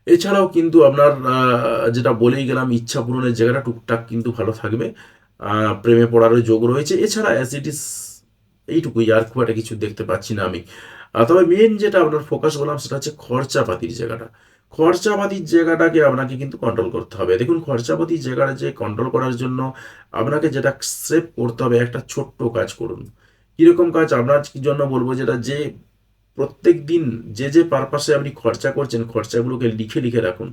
এছাড়াও কিন্তু আপনার যেটা বলেই গেলাম, ইচ্ছা পূরণের জায়গাটা টুকটাক কিন্তু ভালো থাকবে। প্রেমে পড়ারও যোগ রয়েছে। এছাড়া অ্যাজ ইট ইজ এইটুকুই, আর খুব একটা কিছু দেখতে পাচ্ছি না আমি। তবে মেন যেটা আপনার ফোকাস বললাম, সেটা হচ্ছে খরচাপাতির জায়গাটা। খরচাপাতির জায়গাটাকে আপনাকে কিন্তু কন্ট্রোল করতে হবে। দেখুন, খরচাপাতির জায়গাটা যে কন্ট্রোল করার জন্য আপনাকে যেটা সেভ করতে হবে, একটা ছোট্ট কাজ করুন। কীরকম কাজ আপনার জন্য বলবো, যেটা যে প্রত্যেক দিন যে পারপাসে আপনি খরচা করছেন, খরচাগুলোকে লিখে লিখে রাখুন।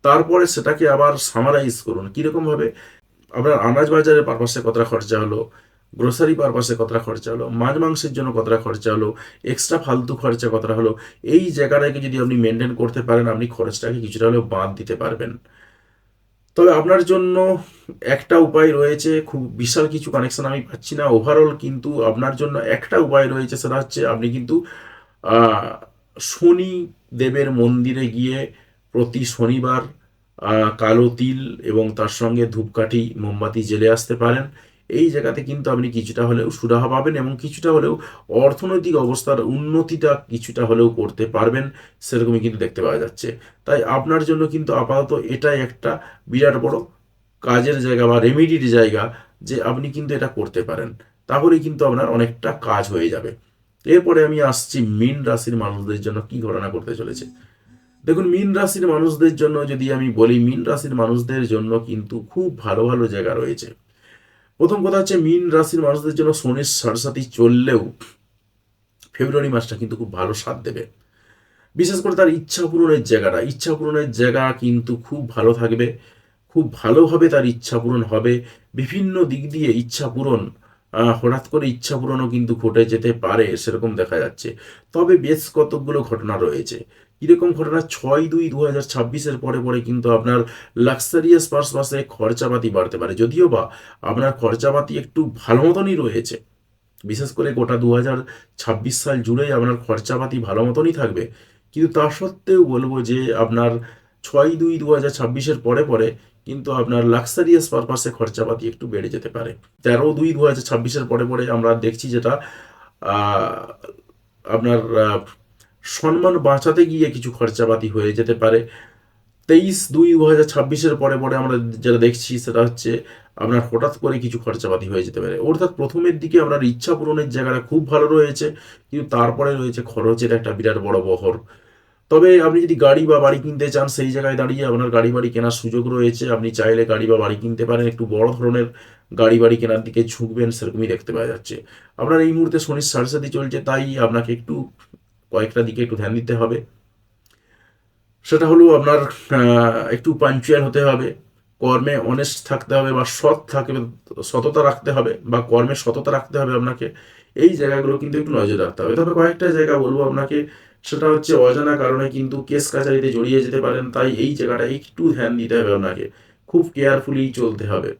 তারপরে সেটাকে আবার সামারাইজ করুন। কীরকমভাবে? আপনার আনাজ বাজারের পারপাসে কতটা খরচা হলো, গ্রোসারি পারপাসে কতটা খরচা হলো, মাছ মাংসের জন্য কতটা খরচা হলো, এক্সট্রা ফালতু খরচা কতটা হলো। এই জায়গাটাকে যদি আপনি মেনটেন করতে পারেন, আপনি খরচটাকে কিছুটা হলেও বাদ দিতে পারবেন। তবে আপনার জন্য একটা উপায় রয়েছে, খুব বিশাল কিছু কানেকশন আমি পাচ্ছি না ওভারঅল, কিন্তু আপনার জন্য একটা উপায় রয়েছে, সেটা হচ্ছে আপনি কিন্তু শনি দেবের মন্দিরে গিয়ে প্রতি শনিবার কালো তিল এবং তার সঙ্গে ধূপকাঠি মোমবাতি জেলে আসতে পারেন। এই জায়গাতে কিন্তু আপনি কিছুটা হলেও সুরাহা পাবেন, এবং কিছুটা হলেও অর্থনৈতিক অবস্থার উন্নতিটা কিছুটা হলেও করতে পারবেন, সেরকমই কিন্তু দেখতে পাওয়া যাচ্ছে। তাই আপনার জন্য কিন্তু আপাতত এটাই একটা বিরাট বড় কাজের জায়গা বা রেমিডির জায়গা, যে আপনি কিন্তু এটা করতে পারেন, তাহলেই কিন্তু আপনার অনেকটা কাজ হয়ে যাবে। এরপরে আমি আসছি মীন রাশির মানুষদের জন্য কি ঘটনা করতে চলেছে। দেখুন, মীন রাশির মানুষদের জন্য যদি আমি বলি, মীন রাশির মানুষদের জন্য কিন্তু খুব ভালো ভালো জায়গা রয়েছে। প্রথম কথা হচ্ছে, মীন রাশির মানুষদের জন্য শনির সাড়ে চললেও ফেব্রুয়ারি মাসটা কিন্তু খুব ভালো সাথ দেবে। বিশেষ করে তার ইচ্ছা পূরণের জায়গা কিন্তু খুব ভালো থাকবে। খুব ভালোভাবে তার ইচ্ছা পূরণ হবে। বিভিন্ন দিক দিয়ে ইচ্ছা পূরণ, হঠাৎ করে ইচ্ছা পূরণও কিন্তু ঘটে যেতে পারে, সেরকম দেখা যাচ্ছে। তবে বেশ কতকগুলো ঘটনা রয়েছে। কীরকম ঘটনা? 6/2/2026-এর পরে পরে কিন্তু আপনার লাক্সারিয়াস পারপাসে খরচাপাতি বাড়তে পারে। যদিও বা আপনার খরচাপাতি একটু ভালো মতনই রয়েছে, বিশেষ করে গোটা 2026 সাল জুড়েই আপনার খরচাপাতি ভালো মতনই থাকবে। কিন্তু তা সত্ত্বেও বলবো যে আপনার 6/2/2026-এর পরে পরে কিন্তু আপনার লাক্সারিয়াস পারপাসে খরচাপাতি একটু বেড়ে যেতে পারে। 13/2/2026 পরে পরে আমরা দেখছি যেটা আপনার সম্মান বাঁচাতে গিয়ে কিছু খরচাপাতি হয়ে যেতে পারে। 23/2/2026 পরে পরে আমরা যেটা দেখছি সেটা হচ্ছে আপনার হঠাৎ করে কিছু খরচাপাতি হয়ে যেতে পারে। অর্থাৎ প্রথমের দিকে আপনার ইচ্ছা পূরণের জায়গাটা খুব ভালো রয়েছে, কিন্তু তারপরে রয়েছে খরচের একটা বিরাট বড় বহর। তবে আপনি যদি গাড়ি বা বাড়ি কিনতে চান, সেই জায়গায় দাঁড়িয়ে আপনার গাড়ি বাড়ি কেনার সুযোগ রয়েছে। আপনি চাইলে গাড়ি বা বাড়ি কিনতে পারেন, একটু বড় ধরনের গাড়ি বাড়ি কেনার দিকে ঝুঁকবেন সেরকমই দেখতে পাওয়া যাচ্ছে। আপনার এই মুহূর্তে শনির সাড়ে চলছে, তাই আপনাকে একটু কয়েকটা দিকে একটু ধ্যান দিতে হবে। সেটা হলো আপনার একটু পাঞ্চুয়াল হতে হবে, কর্মে অনেস্ট থাকতে হবে বা সততা রাখতে হবে, বা কর্মে সততা রাখতে হবে আপনাকে। এই জায়গাগুলো কিন্তু একটু নজর রাখতে হবে। তবে কয়েকটা জায়গা বলবো আপনাকে, সেটা হচ্ছে অজানা কারণে কিন্তু কেস কাচারিতে জড়িয়ে যেতে পারেন, তাই এই জায়গাটা একটু ধ্যান দিতে হবে আপনাকে, খুব কেয়ারফুলি চলতে হবে।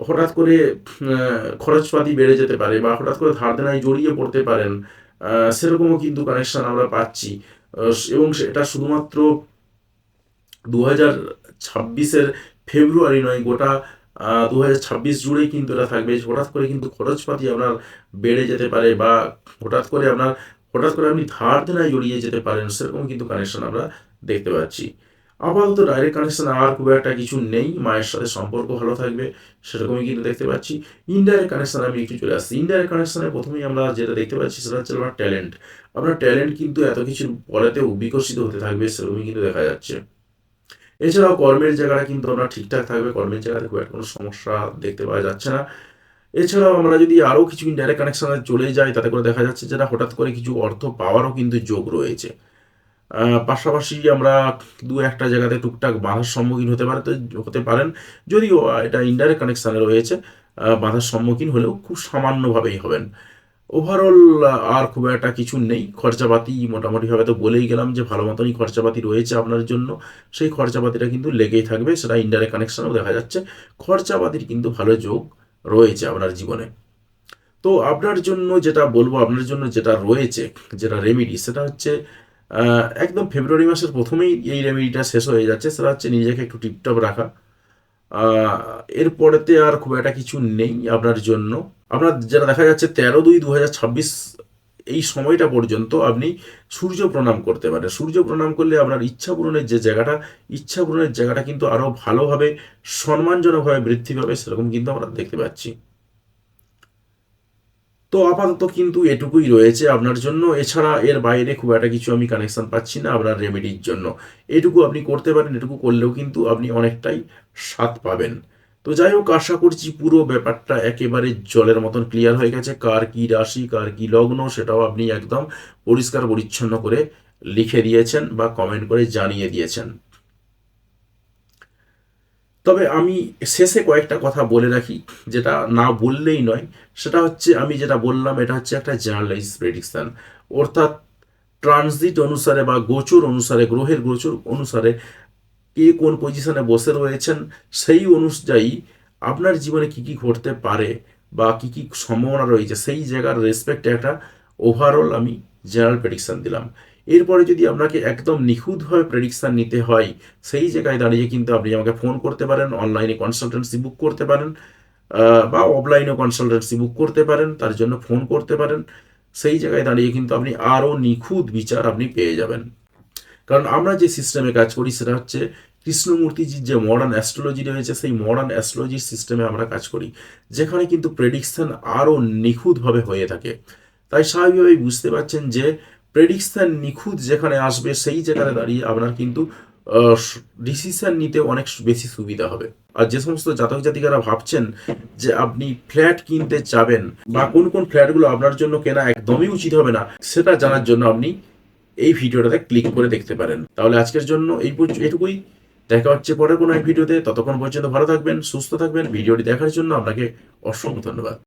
হঠাৎ করে খরচপাতি বেড়ে যেতে পারে, বা হঠাৎ করে ধার দেনায় জড়িয়ে পড়তে পারেন, সেরকমও কিন্তু কানেকশন আমরা পাচ্ছি। এবং সেটা শুধুমাত্র 2026 ফেব্রুয়ারি নয়, গোটা 2026 জুড়েই কিন্তু এটা থাকবে। হঠাৎ করে কিন্তু খরচপাতি আপনার বেড়ে যেতে পারে, বা হঠাৎ করে আপনি ধার দেনায় জড়িয়ে যেতে পারেন, সেরকম কিন্তু কানেকশন আমরা দেখতে পাচ্ছি। আপাতত ডাইরেক্ট কানেকশন আর খুব একটা কিছু নেই, মায়ের সাথে সম্পর্ক ভালো থাকবে সেরকমই কিন্তু দেখতে পাচ্ছি। ইনডাইরেক্ট কানেকশন আমি একটু চলে আসছি। ইনডাইরেক্ট কানেকশনে প্রথমেই আমরা যেটা দেখতে পাচ্ছি সেটা হচ্ছে আপনার ট্যালেন্ট। আপনার ট্যালেন্ট কিন্তু এত কিছুর পরেতেও বিকশিত হতে থাকবে, সেরকমই কিন্তু দেখা যাচ্ছে। এছাড়াও কর্মের জায়গাটা কিন্তু আপনার ঠিকঠাক থাকবে, কর্মের জায়গাতে খুব একটা কোনো সমস্যা দেখতে পাওয়া যাচ্ছে না। এছাড়াও আমরা যদি আরও কিছু ইনডাইরেক্ট কানেকশনে চলে যাই, তাতে করে দেখা যাচ্ছে যেটা হঠাৎ করে কিছু অর্থ পাওয়ারও কিন্তু যোগ রয়েছে। পাশাপাশি আমরা দু একটা জায়গাতে টুকটাক বাধার সম্মুখীন হতে পারেন, যদিও এটা ইনডাইরেক্ট কানেকশানে রয়েছে। বাধার সম্মুখীন হলেও খুব সামান্যভাবেই হবেন। ওভারঅল আর খুব একটা কিছু নেই। খরচাপাতি মোটামুটিভাবে তো বলেই গেলাম যে ভালো মতনই খরচাপাতি রয়েছে আপনার জন্য। সেই খরচাপাতিটা কিন্তু লেগেই থাকবে, সেটা ইনডাইরেক্ট কানেকশানেও দেখা যাচ্ছে। খরচাপাতির কিন্তু ভালো যোগ রয়েছে আপনার জীবনে। তো আপনার জন্য যেটা বলবো, আপনার জন্য যেটা রয়েছে, যেটা রেমেডি, সেটা হচ্ছে একদম ফেব্রুয়ারি মাসের প্রথমেই এই রেমেডিটা শেষ হয়ে যাচ্ছে। সেটা হচ্ছে নিজেকে একটু টিপটপ রাখা। এরপরেতে আর খুব একটা কিছু নেই আপনার জন্য। আপনার যেটা দেখা যাচ্ছে 13/2/2026 এই সময়টা পর্যন্ত আপনি সূর্য প্রণাম করতে পারেন। সূর্য প্রণাম করলে আপনার ইচ্ছা পূরণের জায়গাটা কিন্তু আরও ভালোভাবে সম্মানজনকভাবে বৃদ্ধি পাবে, সেরকম কিন্তু আমরা দেখতে পাচ্ছি। তো আপাতত কিন্তু এটুকুই রয়েছে আপনার জন্য। এছাড়া এর বাইরে খুব একটা কিছু আমি কানেকশন পাচ্ছি না আপনার রেমেডির জন্য। এটুকু আপনি করতে পারেন, এটুকু করলেও কিন্তু আপনি অনেকটাই স্বাদ পাবেন। তো যাই হোক, আশা করছি পুরো ব্যাপারটা একেবারে জলের মতন ক্লিয়ার হয়ে গেছে। কার কি রাশি, কার কি লগ্ন, সেটাও আপনি একদম পরিষ্কার পরিচ্ছন্ন করে লিখে দিয়েছেন বা কমেন্ট করে জানিয়ে দিয়েছেন। তবে আমি শেষে কয়েকটা কথা বলে রাখি, যেটা না বললেই নয়। সেটা হচ্ছে, আমি যেটা বললাম এটা হচ্ছে একটা জেনারেলাইজ প্রেডিকশন। অর্থাৎ ট্রানজিট অনুসারে বা গোচর অনুসারে, গ্রহের গোচর অনুসারে কে কোন পজিশনে বসে রয়েছেন, সেই অনুযায়ী আপনার জীবনে কি কি ঘটতে পারে বা কি কি সম্ভাবনা রয়েছে, সেই জায়গার রেসপেক্টে একটা ওভারঅল আমি জেনারেল প্রেডিকশন দিলাম। এরপরে যদি আপনাকে একদম নিখুঁতভাবে প্রেডিকশান নিতে হয়, সেই জায়গায় দাঁড়িয়ে কিন্তু আপনি আমাকে ফোন করতে পারেন, অনলাইনে কনসালটেন্সি বুক করতে পারেন, বা অফলাইনেও কনসালটেন্সি বুক করতে পারেন, তার জন্য ফোন করতে পারেন। সেই জায়গায় দাঁড়িয়ে কিন্তু আপনি আরও নিখুঁত বিচার আপনি পেয়ে যাবেন। কারণ আমরা যে সিস্টেমে কাজ করি সেটা হচ্ছে কৃষ্ণমূর্তিজির যে মডার্ন অ্যাস্ট্রোলজি রয়েছে, সেই মডার্ন অ্যাস্ট্রোলজির সিস্টেমে আমরা কাজ করি, যেখানে কিন্তু প্রেডিকশান আরও নিখুঁতভাবে হয়ে থাকে। তাই স্বাভাবিকভাবেই বুঝতে পারছেন যে প্রেডিকশান নিখুঁত যেখানে আসবে, সেই জায়গায় দাঁড়িয়ে আপনার কিন্তু ডিসিশন নিতে অনেক বেশি সুবিধা হবে। আর যে সমস্ত জাতক জাতিকারা ভাবছেন যে আপনি ফ্ল্যাট কিনতে চাবেন, বা কোন কোন ফ্ল্যাটগুলো আপনার জন্য কেনা একদমই উচিত হবে না, সেটা জানার জন্য আপনি এই ভিডিওটাতে ক্লিক করে দেখতে পারেন। তাহলে আজকের জন্য এটুকুই। দেখা হচ্ছে পরের কোনো এক ভিডিওতে। ততক্ষণ পর্যন্ত ভালো থাকবেন, সুস্থ থাকবেন। ভিডিওটি দেখার জন্য আপনাকে অসংখ্য ধন্যবাদ।